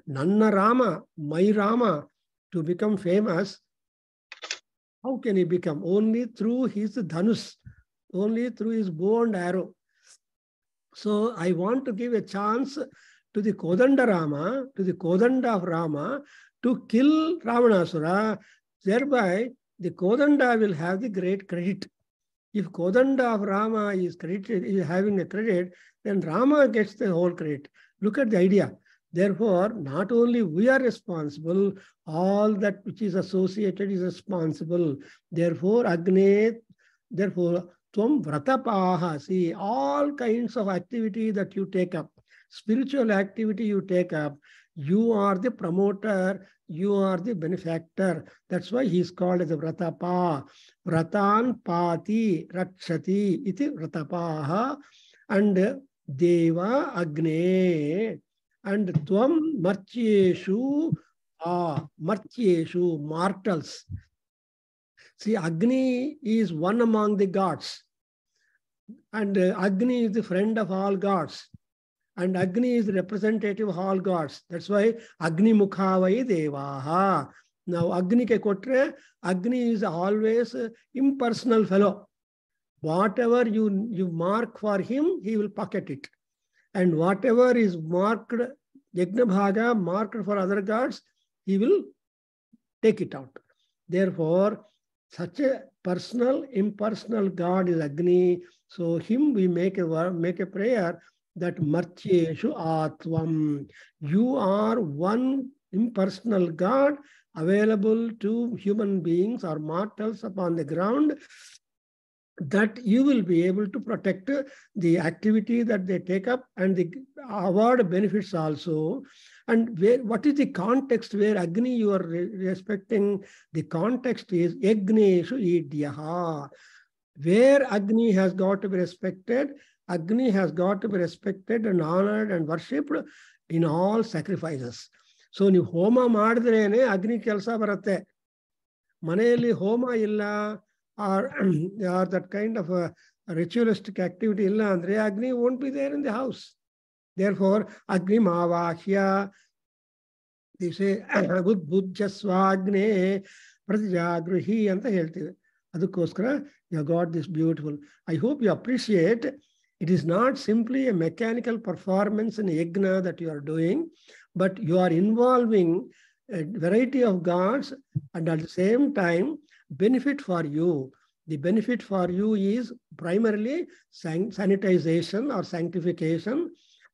Nanna Rama, my Rama, to become famous, how can he become? Only through his dhanus, only through his bow and arrow. So I want to give a chance to the Kodanda Rama, to the Kodanda of Rama, to kill Ravanasura. Thereby, the Kodanda will have the great credit. If Kodanda of Rama is having a credit, then Rama gets the whole credit. Look at the idea. Therefore, not only we are responsible, all that which is associated is responsible. Therefore, Tvam Vratapaha, see, all kinds of activity that you take up, spiritual activity you take up, you are the promoter, you are the benefactor. That's why he is called as a Vratapa. Vratan Pati Rakshati iti Vratapaha. And Deva Agne. And Tvam Martyeshu, mortals. See, Agni is one among the gods. And Agni is the friend of all gods. And Agni is the representative of all gods. That's why Agni Mukhavai Devaha. Now, Agni ke kotre, Agni is always impersonal fellow. Whatever you mark for him, he will pocket it. And whatever is marked, Yajna Bhaga, marked for other gods, he will take it out. Therefore, such a personal, impersonal God is Agni. So him we make a prayer that Martyeshu Atvam. You are one impersonal God available to human beings or mortals upon the ground. that you will be able to protect the activity that they take up and the award benefits also. And what is the context where Agni you are respecting? The context is Yagneshu Idyaha. Where Agni has got to be respected, Agni has got to be respected and honored and worshipped in all sacrifices. So ನೀವು ಹೋಮ ಮಾಡಿದ್ರೇನೆ ಅಗ್ನಿ ಕೆಲಸ ಬರುತ್ತೆ. ಮನೆಯಲ್ಲಿ ಹೋಮ ಇಲ್ಲ or that kind of a ritualistic activity illa andre Agni won't be there in the house. Therefore Agni Mavahya, they say Buddhaswagne Pratijagruhi anta heltive. Adukoskara you have got this beautiful. I hope you appreciate it is not simply a mechanical performance in yajna that you are doing, but you are involving a variety of gods and at the same time benefit for you. The benefit for you is primarily sanitization or sanctification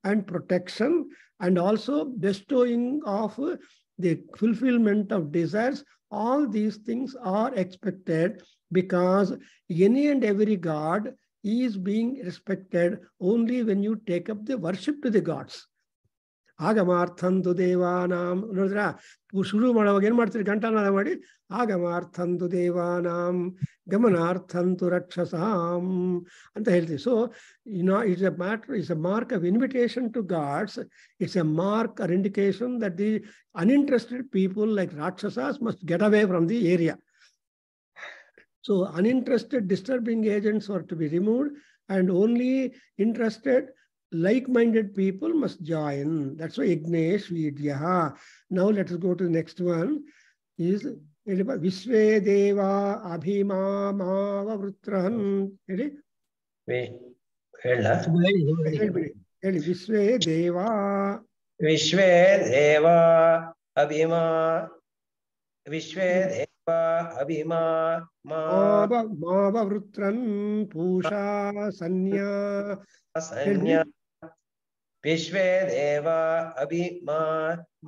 and protection, and also bestowing of the fulfillment of desires. All these things are expected because any and every god is being respected only when you take up the worship to the gods. ಆಗಮಾರ್ಥಂತು ದೇವಾನಾಂ ನೋಡಿದ್ರ ಶುರು ಮಾಡುವಾಗ ಏನ್ ಮಾಡ್ತೀರಿ ಘಂಟಾನಾದ ಮಾಡಿ ಆಗಮಾರ್ಥಂತು ದೇವಾನಾಂ ಗಮನಾರ್ಥಂತು ರಕ್ಷಸಾಂ ಅಂತ ಹೇಳ್ತೀವಿ. So it's a matter, it's a mark of invitation to gods. It's a mark or indication that the uninterested people like rakshasas must get away from the area. So uninterested disturbing agents are to be removed and only interested like-minded people must join. That's why Ignesh Vidyaha. Now let us go to the next one. Is Vishve Deva Abhimama Vrutran. Vishve Deva. Vishve Deva Abhima. Vishve Deva Abhima. Mava Vrutran Pusha Sanya. Sanya. Vishve Deva Abhima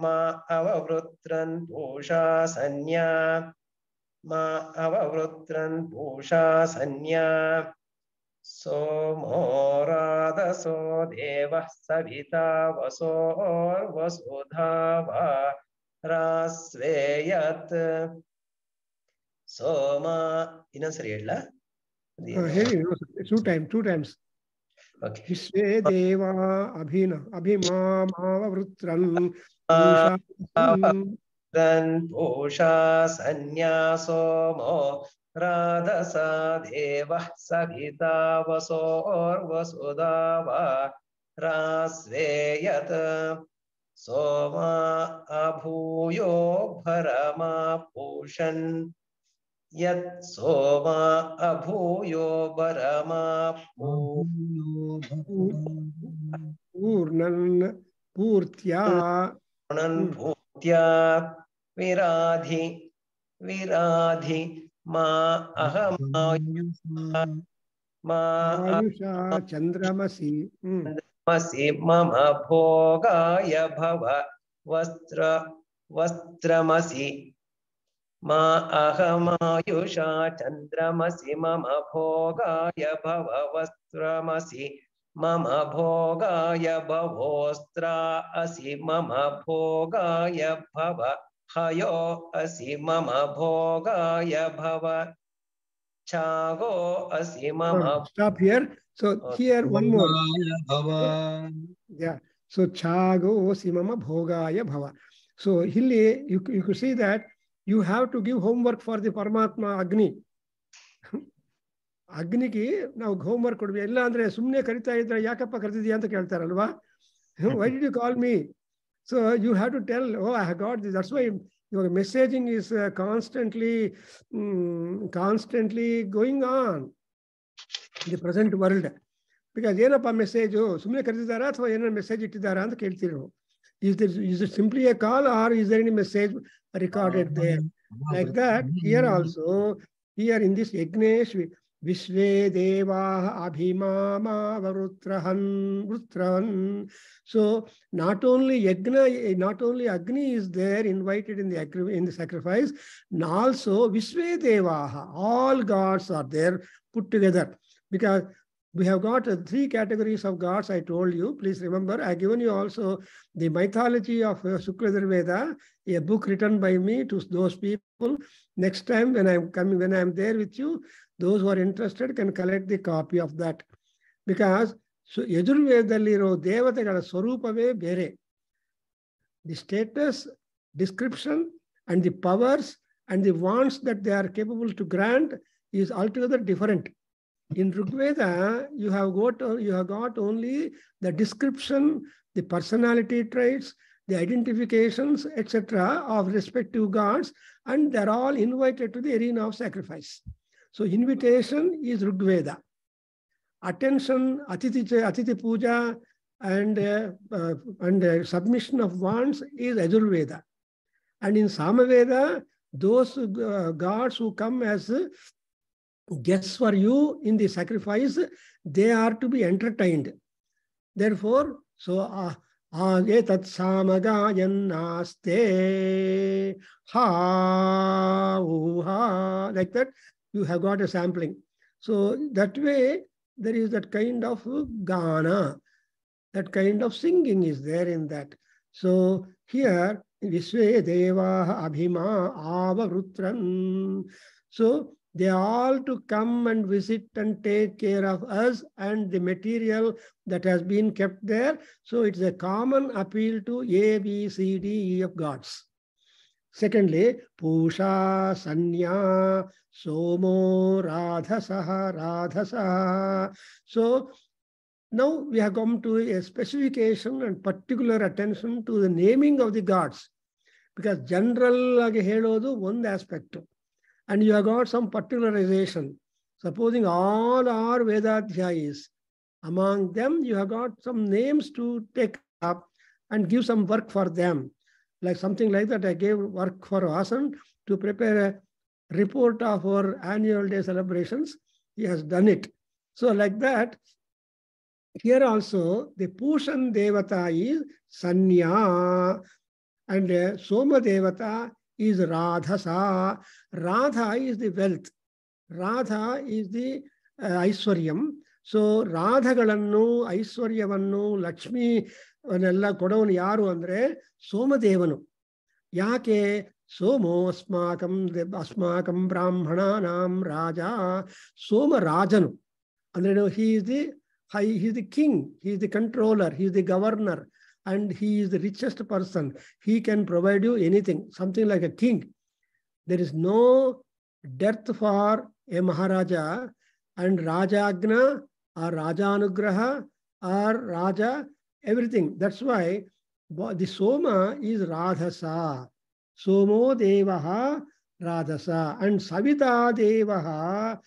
Ma Avavrutran Pusha Sanya Ma Avavrutran Pusha Sanya Somo Radaso Deva Savita Vaso Vasudhava Rasveyat Soma Inasari Ella two times. Okay. Vishve Deva Abhima Vrutran Pusha Sanya Somo Radasa Deva Savita Vasor Vasudava Rasveyat Soma Abhuyo Bharama Pushan Yat Soma Abhuyo Bharama Purnan Purtya Viradhi Ma Aham Ayusha Chandramasi Masi Mama Bhogaya Bhava Vastramasi Ma Ahamayusha Chandramasi Mama Bhogaya Bhava Vastramasi Mama Bhogaya Bhavostra Asi Mama Bhogaya Bhava Hayo Asi Mama Bhogaya Bhava Chago Asi Mama. Stop here. So here one more. Yeah. So Chago Simama Bhogaya Bhava. So Hilli, you could see that you have to give homework for the Paramatma Agni. ಅಗ್ನಿಗೆ ನಾವು homework ಕೊಡ್ಬೇಕು. ಇಲ್ಲ ಅಂದ್ರೆ ಸುಮ್ಮನೆ ಕರಿತಾ ಇದ್ರೆ ಯಾಕಪ್ಪ ಕರೆದಿದ್ಯಾ ಅಂತ ಕೇಳ್ತಾರಲ್ವಾ. Why did you call me? So you have to tell, oh, I have got this. That's why your messaging is constantly going on in the present world. Because ಏನಪ್ಪ ಮೆಸೇಜು, ಸುಮ್ಮನೆ ಕರೆದಿದ್ದಾರಾ ಅಥವಾ ಏನಾದ್ರು ಮೆಸೇಜ್ ಇಟ್ಟಿದ್ದಾರಾ ಅಂತ ಕೇಳ್ತೀರಿ ನಾವು. Is it simply a call or is there any message recorded there? Like that, here also, here in this Yagnesh, Vishve Devaha Abhimama Vrutrahan. So not only Agni is there invited in the sacrifice, and also Vishve Devaha, all gods are there put together. Because we have got 3 categories of gods, I told you. Please remember, I have given you also the mythology of Shukla Yajurveda, a book written by me to those people. Next time when I am there with you, those who are interested can collect the copy of that. Because so Yajurvedalliro Devatagala Swarupave Bere. The status, description, and the powers and the wants that they are capable to grant is altogether different. In Rigveda, you have got only the description, the personality traits, the identifications, etc. of respective gods, and they're all invited to the arena of sacrifice. So invitation is Rigveda. Attention, Atiti Puja, and submission of wants is Yajurveda. And in Samaveda, those gods who come as guests for you in the sacrifice, they are to be entertained. Therefore, so etat samagayannaste ha uha, like that, you have got a sampling. So that way, there is that kind of gana, that kind of singing is there in that. So here, Vishve Deva Abhima Avavrutran. So they are all to come and visit and take care of us and the material that has been kept there. So it's a common appeal to A, B, C, D, E of gods. Secondly, Pusha, Sanya, Somo, Radhasaha. So now we have come to a specification and particular attention to the naming of the gods. Because general helodu one aspect. And you have got some particularization. Supposing all are Vedadhyayis. Among them, you have got some names to take up and give some work for them. Like something like that, I gave work for Vasan to prepare a report of our annual day celebrations. He has done it. So like that, here also, the Pushan Devata is Sanya and Soma Devata is Radhasa. Radha is the wealth. Radha is the Aiswaryam. So Radhagalannu, Aiswaryavannu, Lakshmi vanella kodavanu yaru andre Somadevanu. Yake Somo asmakam brahmananam Raja Soma Rajanu. And he is the king, he is the controller, he is the governor, and he is the richest person. He can provide you anything, something like a king. There is no dearth for a Maharaja, and Rajagna or Rajanugraha or Raja, everything. That's why the Soma is Radhasa. Somo Devaha Radhasa. And Savita Devaha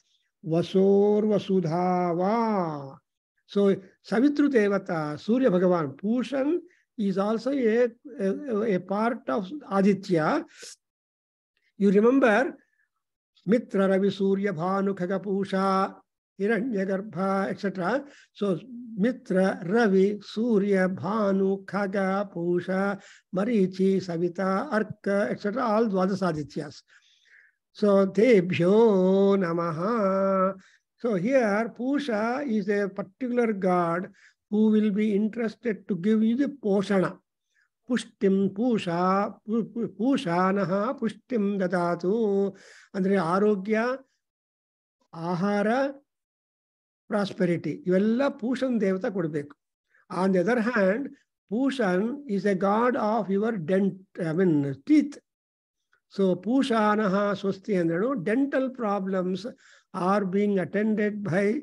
Vasor Vasudhava. So Savitru Devata, Surya Bhagavan, Pushan is also a part of Aditya. You remember Mitra Ravi Surya Bhanu Khagapusha, Hiranyagarbha, etc. So Mitra, Ravi, Surya, Bhanu, Khaga, Pusha, Marichi, Savita, Arka, etc. All Dvadas Adityas. So Tebhyo Namaha. So here Pusha is a particular god who will be interested to give you the Poshana. Pushtim Pusha, Pushanaha, Pushtim Dadatu. Andre Arogya, Ahara, prosperity. Ivella Pushan Devata kodbeku. On the other hand, Pushan is a god of your teeth. So Pushanaha Swasti and dental problems are being attended by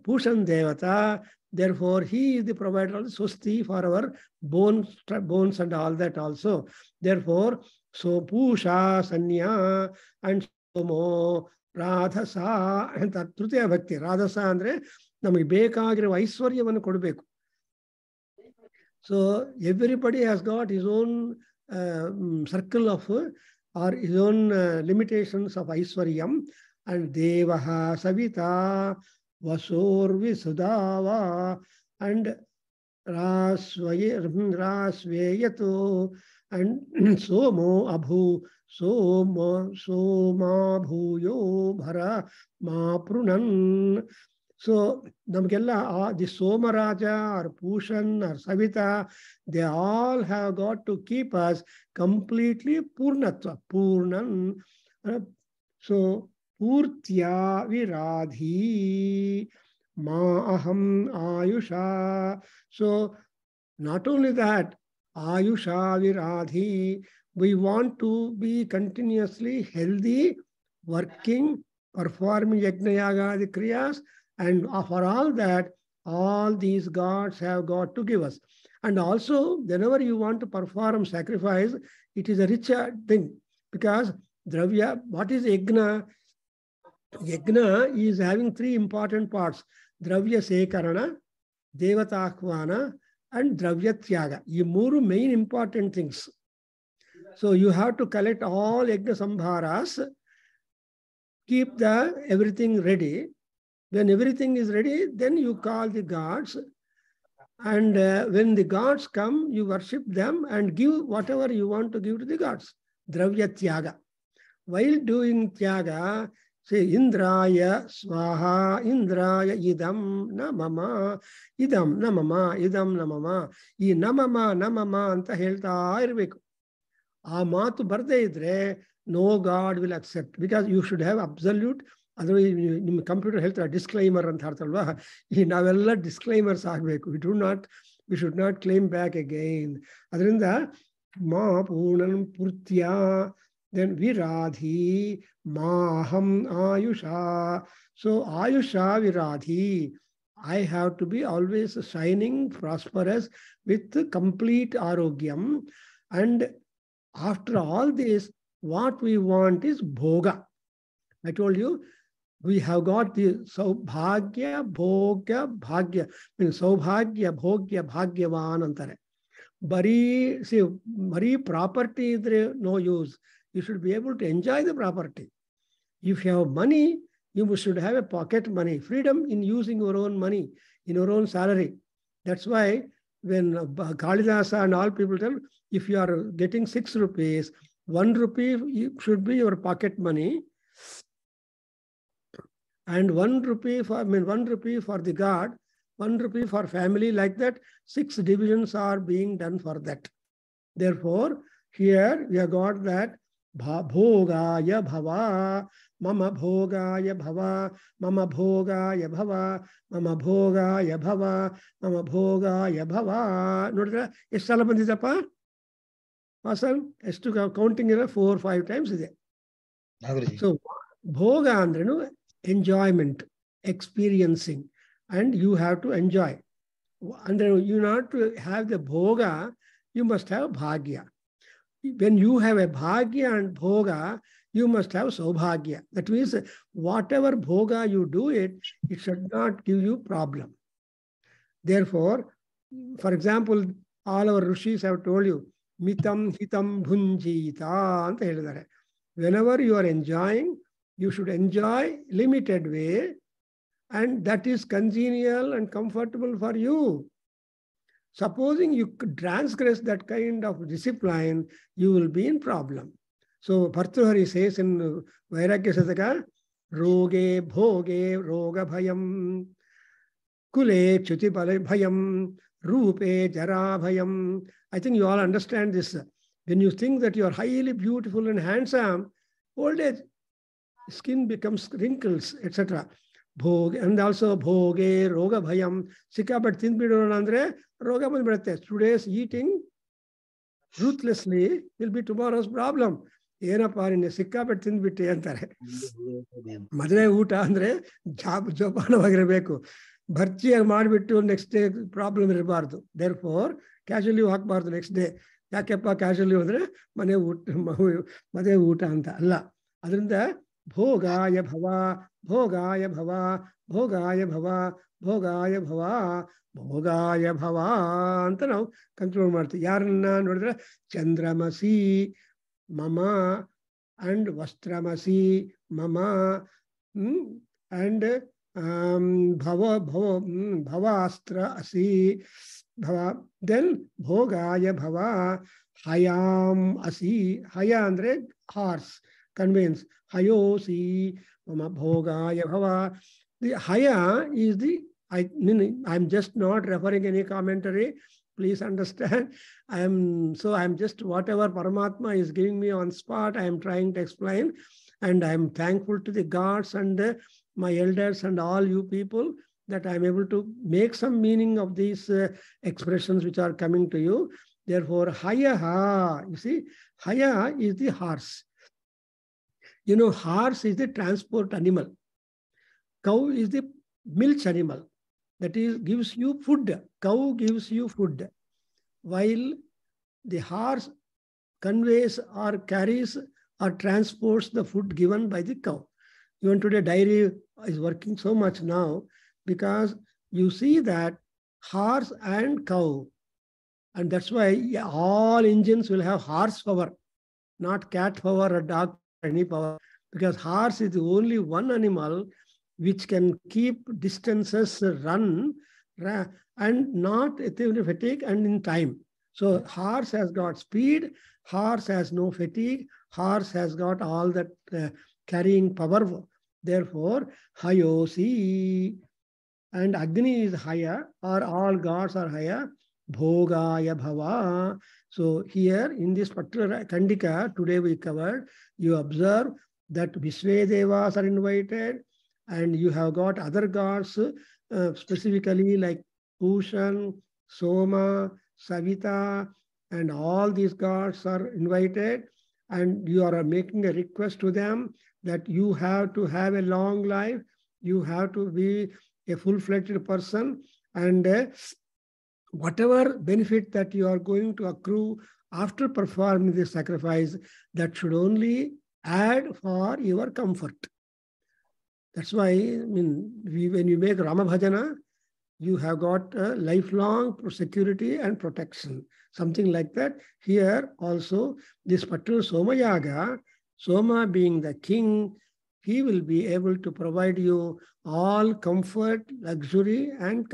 Pushan Devata. Therefore, he is the provider of Swasti for our bones and all that also. Therefore, so Pusha, Sanya, and Somo, Radhasa, and Trutiya Bhakti. Radhasa andre namage bekagiruva Aiswaryavannu kodabeku. So everybody has got his own circle of or his own limitations of Aiswaryam. and Devaha Savita, Vasorvisudava, and Rasveyato, and Somo Abhu, Soma Bhuyo Bhara Ma Prunan. So, Namgella, the Somaraja or Pushan or Savita, they all have got to keep us completely Purnatva, Purnan. So, Purtya Viradhi Ma Aham Ayusha. So, not only that, Ayusha Viradhi, we want to be continuously healthy, working, performing Yajna Yaga, the Kriyas, and for all that, all these gods have got to give us. And also, whenever you want to perform sacrifice, it is a richer thing. Because Dravya, what is Yajna? Yajna is having three important parts. Dravya Sekarana, Devatakvana, and Dravya Tyaga. These three main important things. So you have to collect all Yajna Sambharas, keep everything ready. When everything is ready, then you call the gods. And when the gods come, you worship them and give whatever you want to give to the gods. Dravya Tyaga. While doing Tyaga, say Indraya Swaha, Indraya Idam Namama, Idam Namama, Idam Namama. Ee Namama, Namama anta helta irbeku. Aa maatu barde idre, no God will accept. Because you should have absolute. Otherwise, in computer health, a disclaimer and hartalva. Navella disclaimers agbeku. We should not claim back again. Adrinda Ma Punam Purtya, then Viradhi, Maham Ayusha. So Ayusha Viradhi. I have to be always shining, prosperous, with complete arogyam. And after all this, what we want is bhoga. I told you, we have got the Saubhagya, Bhogya, Bhagya. Means Saubhagya, Bhogya, Bhagyavan antare. Bari property is no use. You should be able to enjoy the property. If you have money, you should have a pocket money. Freedom in using your own money, in your own salary. That's why when Kalidasa and all people tell, if you are getting 6 rupees, 1 rupee should be your pocket money. And 1 rupee for the God, 1 rupee for family, like that, 6 divisions are being done for that. Therefore, here we have got that Bhogaya Bhava, Mama Bhogaya Bhava, Mama Bhogaya Bhava, Mama Bhogaya Bhava, Mama Bhogaya Bhava. Notice ಎಷ್ಟು ಸಲ ಬಂದಿದಪ್ಪ ವಾಸಲ್ ಎಷ್ಟು counting ಇಲ್ಲ 4-5 times ಇದೆ. So ಭೋಗ ಅಂದ್ರೇನು enjoyment, experiencing, and you have to enjoy. And you not to have the bhoga, you must have bhagya. When you have a bhagya and bhoga, you must have saubhagya. That means whatever bhoga you do it should not give you problem. Therefore, for example, all our rishis have told you, mitam hitam bhunjita anta helidare. Whenever you are enjoying, you should enjoy limited way, and that is congenial and comfortable for you. Supposing you transgress that kind of discipline, you will be in problem. So Bhartrihari says in Vairagya Sadaka, Roge bhoge roga bhayam, kule chuti bhayam, rupe jara bhayam. I think you all understand this. When you think that you are highly beautiful and handsome, old age, skin becomes wrinkles, etc. Bhog, and also bhoge, roga bhayam, sikkapat tindbidona andre, roga bandbidutte. Today's eating ruthlessly will be tomorrow's problem. ಏನಪ್ಪ ನಿನ್ನೆ ಸಿಕ್ಕಾಪಟ್ಟೆ ತಿಂದ್ಬಿಟ್ಟೆ ಅಂತಾರೆ. ಮದುವೆ ಊಟ ಅಂದ್ರೆ ಜೋಪಾನವಾಗಿರಬೇಕು. ಭರ್ಜಿಯಾಗಿ ಮಾಡಿಬಿಟ್ಟು next day problem ಇರಬಾರ್ದು. Therefore casually ಹಾಕಬಾರ್ದು ನೆಕ್ಸ್ಟ್ ಡೇ. ಯಾಕೆಪ್ಪ ಕ್ಯಾಶುವಲಿ ಅಂದ್ರೆ ಮದುವೆ ಊಟ ಅಂತ ಅಲ್ಲ. ಅದರಿಂದ ಭೋಗಾಯ ಭವ, ಭೋಗಾಯ ಭವ, ಭೋಗಾಯ ಭವ, ಭೋಗಾಯ ಭವ, ಭೋಗಾಯ ಭವ ಅಂತ ನಾವು ಕನ್ಕ್ಲೂಡ್ ಮಾಡ್ತೀವಿ. ಯಾರನ್ನ ನೋಡಿದ್ರೆ ಚಂದ್ರಮಸಿ ಮಮ ಅಂಡ್ ವಸ್ತ್ರಮಸಿ ಮಮ And bhava astra asi bhava. Then bhogaya bhava hayam asi. Haya andre horse, conveyance. Hayosi mama bhogaya bhava. The haya is the, I'm just not referring any commentary. Please understand. I'm just whatever Paramatma is giving me on spot, I am trying to explain. And I am thankful to the gods and my elders and all you people that I am able to make some meaning of these expressions which are coming to you. Therefore, haya, you see, haya is the horse. You know, horse is the transport animal. Cow is the milk animal. That is, gives you food. Cow gives you food. While the horse conveys or carries or transports the food given by the cow. Even today, dairy is working so much now because you see that horse and cow, and that's why all engines will have horsepower, not cat power or dog or any power, because horse is the only one animal which can keep distances run and not fatigue and in time. So horse has got speed, horse has no fatigue, horse has got all that carrying power. Therefore, hayosi, and Agni is haya, or all gods are haya, bhogaya bhava. So here in this particular Kandika, today we covered, you observe that Vishvedevas are invited, and you have got other gods, specifically like Pushan, Soma, Savita, and all these gods are invited, and you are making a request to them that you have to have a long life, you have to be a full-fledged person, and whatever benefit that you are going to accrue after performing this sacrifice, that should only add for your comfort. That's why, when you make Rama Bhajana, you have got a lifelong security and protection. Something like that. Here also, this particular Somayaga, Soma being the king, he will be able to provide you all comfort, luxury, and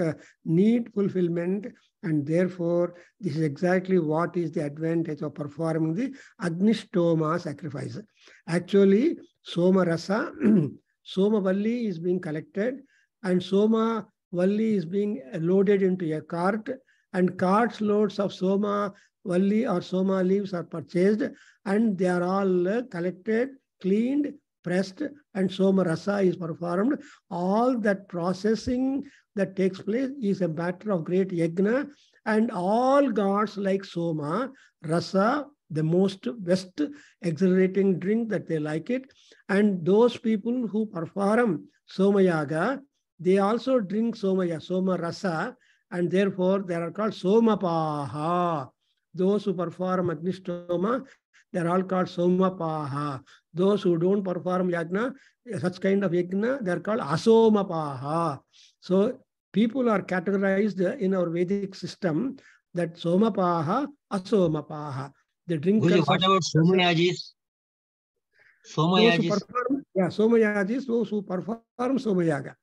need fulfillment. And therefore, this is exactly what is the advantage of performing the Agnishtoma sacrifice. Actually, Soma Rasa, Soma Valli is being collected, and Soma Valli is being loaded into a cart, and carts loads of Soma Valli or Soma leaves are purchased, and they are all collected, cleaned, pressed, and Soma Rasa is performed. All that processing that takes place is a matter of great yajna, and all gods like Soma, Rasa, the most best exhilarating drink that they like it. And those people who perform Somayaga, they also drink Somaya, Soma Rasa, and therefore they are called Somapaha. Those who perform Agnishtoma, they are all called Somapaha. Those who don't perform Yajna, such kind of Yajna, they are called Asomapaha. So people are categorized in our Vedic system that Somapaha, Asomapaha. The drinkers what about Somayajis? Somayajis? Somayajis, those who perform Somayaga.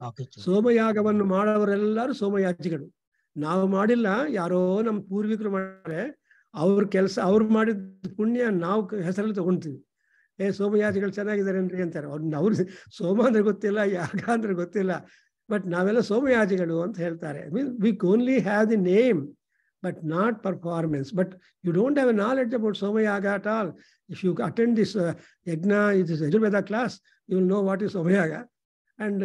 Okay. ಸೋಮಯಾಗವನ್ನು ಮಾಡೋರೆಲ್ಲರೂ ಸೋಮಯಾಜಿಗಳು. ನಾವು ಮಾಡಿಲ್ಲ, ಯಾರೋ ನಮ್ಮ ಪೂರ್ವಿಕರು ಮಾಡ್ತಾರೆ, ಅವ್ರ ಕೆಲಸ ಅವ್ರು ಮಾಡಿದ ಪುಣ್ಯ ನಾವು ಹೆಸರಲ್ಲಿ ತಗೊಂತೀವಿ. ಸೋಮಯಾಜಿಗಳು ಚೆನ್ನಾಗಿದ್ದಾರೇನ್ರಿ ಅಂತಾರೆ. ಅವ್ರು ಸೋಮ ಅಂದ್ರೆ ಗೊತ್ತಿಲ್ಲ, ಯಾಗ ಅಂದ್ರೆ ಗೊತ್ತಿಲ್ಲ, ಬಟ್ ನಾವೆಲ್ಲ ಸೋಮಯಾಜಿಗಳು ಅಂತ ಹೇಳ್ತಾರೆ. We only have the name but not performance. But you don't have a knowledge about Somayaga at all. If you attend this Yajna, this Yajurveda class, you will know what is Somayaga. And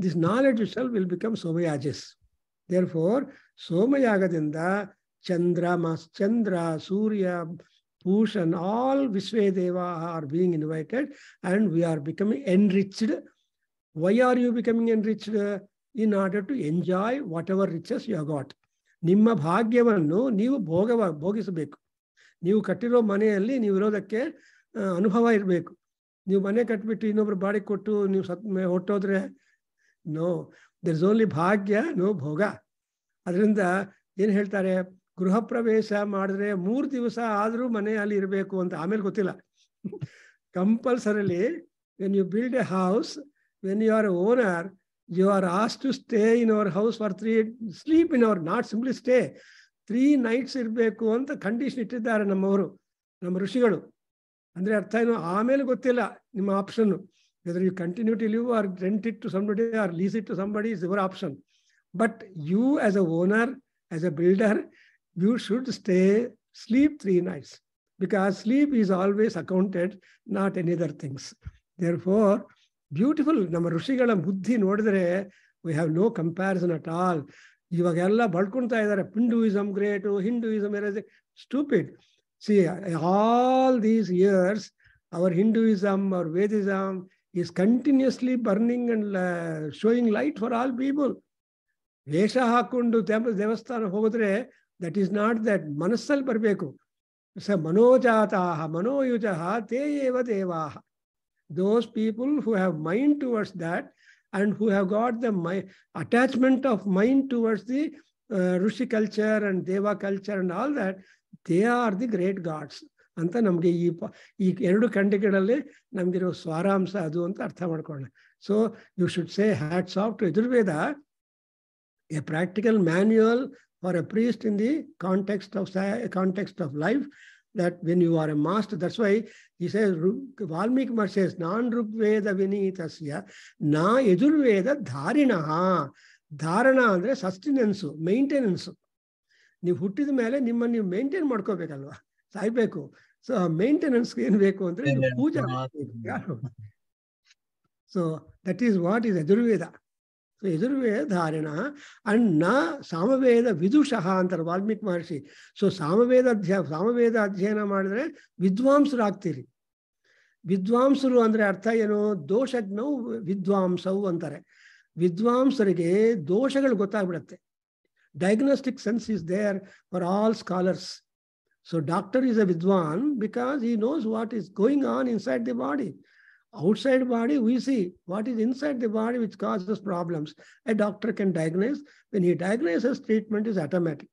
this knowledge itself will become Somayajis. Therefore, Somayagadinda, Chandra, Surya, Pushan, all Vishvedeva are being invited, and we are becoming enriched. Why are you becoming enriched? In order to enjoy whatever riches you have got. ನಿಮ್ಮ ಭಾಗ್ಯವನ್ನು ನೀವು ಭೋಗಿಸಬೇಕು. ನೀವು ಕಟ್ಟಿರೋ ಮನೆಯಲ್ಲಿ ನೀವು ಇರೋದಕ್ಕೆ ಅನುಭವ ಇರಬೇಕು. ನೀವು ಮನೆ ಕಟ್ಟಿಬಿಟ್ಟು ಇನ್ನೊಬ್ರು ಬಾಡಿಗೆ ಕೊಟ್ಟು ನೀವು ಹೊಟ್ಟೋದ್ರೆ no, there is only Bhagya, no ಭೋಗ. ಅದರಿಂದ ಏನು ಹೇಳ್ತಾರೆ, ಗೃಹ ಪ್ರವೇಶ ಮಾಡಿದ್ರೆ 3 ದಿವಸ ಆದರೂ ಮನೆಯಲ್ಲಿ ಇರಬೇಕು ಅಂತ. ಆಮೇಲೆ ಗೊತ್ತಿಲ್ಲ. Compulsorily When you build a house, when you are an owner, you are asked to stay in our house for sleep in our, not simply stay. 3 nights ಇರಬೇಕು ಅಂತ ಕಂಡೀಷನ್ ಇಟ್ಟಿದ್ದಾರೆ ನಮ್ಮವರು, ನಮ್ಮ ಋಷಿಗಳು. ಅಂದ್ರೆ ಅರ್ಥ ಏನು, ಆಮೇಲೆ ಗೊತ್ತಿಲ್ಲ ನಿಮ್ಮ option. Whether you continue to live or rent it to somebody or lease it to somebody is your option. But you as a owner, as a builder, you should sleep 3 nights, because sleep is always accounted, not any other things. Therefore, beautiful. ನಮ್ಮ ಋಷಿಗಳ ಬುದ್ಧಿ ನೋಡಿದ್ರೆ we have no comparison at all. ಇವಾಗೆಲ್ಲ ಬಳ್ಕೊಳ್ತಾ ಇದ್ದಾರೆ, Hinduism great, Hinduism stupid. See, all these years, our Hinduism, our Vedism is continuously burning and showing light for all people. ವೇಷ ಹಾಕೊಂಡು ದೇವಸ್ಥಾನ ಹೋದ್ರೆ that is not that. ಮನಸ್ಸಲ್ಲಿ ಬರಬೇಕು. ಸ ಮನೋಜಾತಾಹ ಮನೋಯುಜಃ ತೇ ಏವ ದೇವಾಹ. Those people who have mind towards that and who have got the attachment of mind towards the Rishi culture and Deva culture and all that, they are the great gods. ಅಂತ ನಮಗೆ ಈ 2 ಖಂಡಿಕೆಗಳಲ್ಲಿ ನಮಗಿರೋ ಸ್ವಾರಾಂಶ ಅದು ಅಂತ ಅರ್ಥ ಮಾಡ್ಕೊಳ್ಳೋಣ. So you should say hats off to Yajurveda, a practical manual for a priest in the context of life, that when you are a master, that's why he says, Valmiki Maharshi says, non-Rugveda vinitasya na yajurveda dharinaha. ಧಾರಣ ಅಂದ್ರೆ ಸಸ್ಟಿನೆನ್ಸು, maintenance. ನೀವು ಹುಟ್ಟಿದ ಮೇಲೆ ನಿಮ್ಮನ್ನು ನೀವು maintain ಮಾಡ್ಕೋಬೇಕಲ್ವಾ, ಸಾಯ್ಬೇಕು. So ಮೇಂಟೆನೆನ್ಸ್ಗೆ ಏನ್ ಬೇಕು ಅಂದ್ರೆ ನೀವು ಪೂಜೆ ಮಾಡಬೇಕು. So that is what is Yajurveda. So Yajurveda ಧಾರಣ ಅಂಡ್ ನ ಸಾಮವೇದ ವಿದುಷಃ ಅಂತಾರೆ ವಾಲ್ಮೀಕಿ ಮಹರ್ಷಿ. ಸೊ ಸಾಮವೇದ ಅಧ್ಯಯನ ಮಾಡಿದ್ರೆ ವಿದ್ವಾಂಸರಾಗ್ತೀರಿ. ವಿದ್ವಾಂಸರು ಅಂದ್ರೆ ಅರ್ಥ ಏನು, ದೋಷಜ್ಞವು ವಿದ್ವಾಂಸವು ಅಂತಾರೆ. ವಿದ್ವಾಂಸರಿಗೆ ದೋಷಗಳು ಗೊತ್ತಾಗ್ಬಿಡುತ್ತೆ. Diagnostic sense is there for all scholars. So doctor is a vidwan because he knows what is going on inside the body. Outside body we see, what is inside the body which causes problems. A doctor can diagnose. When he diagnoses, treatment is automatic.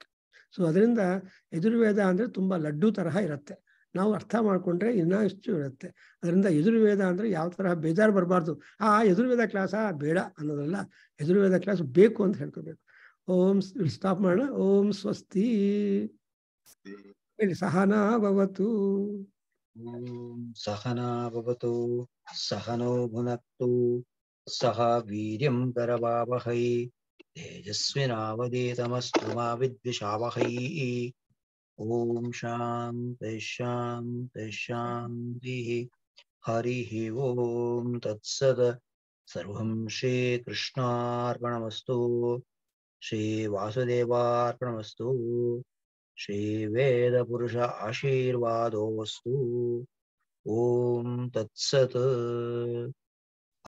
So ಅದರಿಂದ ಯಜುರ್ವೇದ ಅಂದ್ರೆ ತುಂಬಾ ಲಡ್ಡು ತರಹ ಇರುತ್ತೆ. ನಾವು ಅರ್ಥ ಮಾಡ್ಕೊಂಡ್ರೆ ಇನ್ನೂ ಇಷ್ಟು ಇರುತ್ತೆ. ಅದರಿಂದ ಯಜುರ್ವೇದ ಅಂದ್ರೆ ಯಾವ ತರಹ ಬೇಜಾರು ಬರಬಾರ್ದು. ಯಜುರ್ವೇದ ಕ್ಲಾಸಾ ಬೇಡ ಅನ್ನೋದಲ್ಲ, ಯಜುರ್ವೇದ ಕ್ಲಾಸ್ ಬೇಕು ಅಂತ ಹೇಳ್ಕೋಬೇಕು. ಓಂ ಸ್ಟಾಪ್ ಮಾಡೋಣ. ಓಂ ಸ್ವಸ್ತಿ. ಹೇಳಿ ಸಹನಾ ಭವತು. ಓಂ ಸಹನಾ ಭವತು ಸಹನೋ ಭುನಕ್ತು ಸಹ ವೀರ್ಯಂ ಕರವಾವಹೈ ತೇಜಸ್ವಿನಾವಧೀತಮಸ್ತು ಮಾ ವಿದ್ವಿಷಾವಹೈ. ಓಂ ಶಾಂತಿ ಶಾಂತಿ ಶಾಂತಿ. ಹರಿ ಓಂ ತತ್ಸತ್. ಸರ್ವಂ ಶ್ರೀ ಕೃಷ್ಣಾರ್ಪಣಮಸ್ತು. ಶ್ರೀ ವಾಸುದೇವಾರ್ಪಣಮಸ್ತು. ಶ್ರೀ ವೇದ ಪುರುಷ ಆಶೀರ್ವಾದೋಸ್ತು. ಓಂ ತತ್ಸತ್.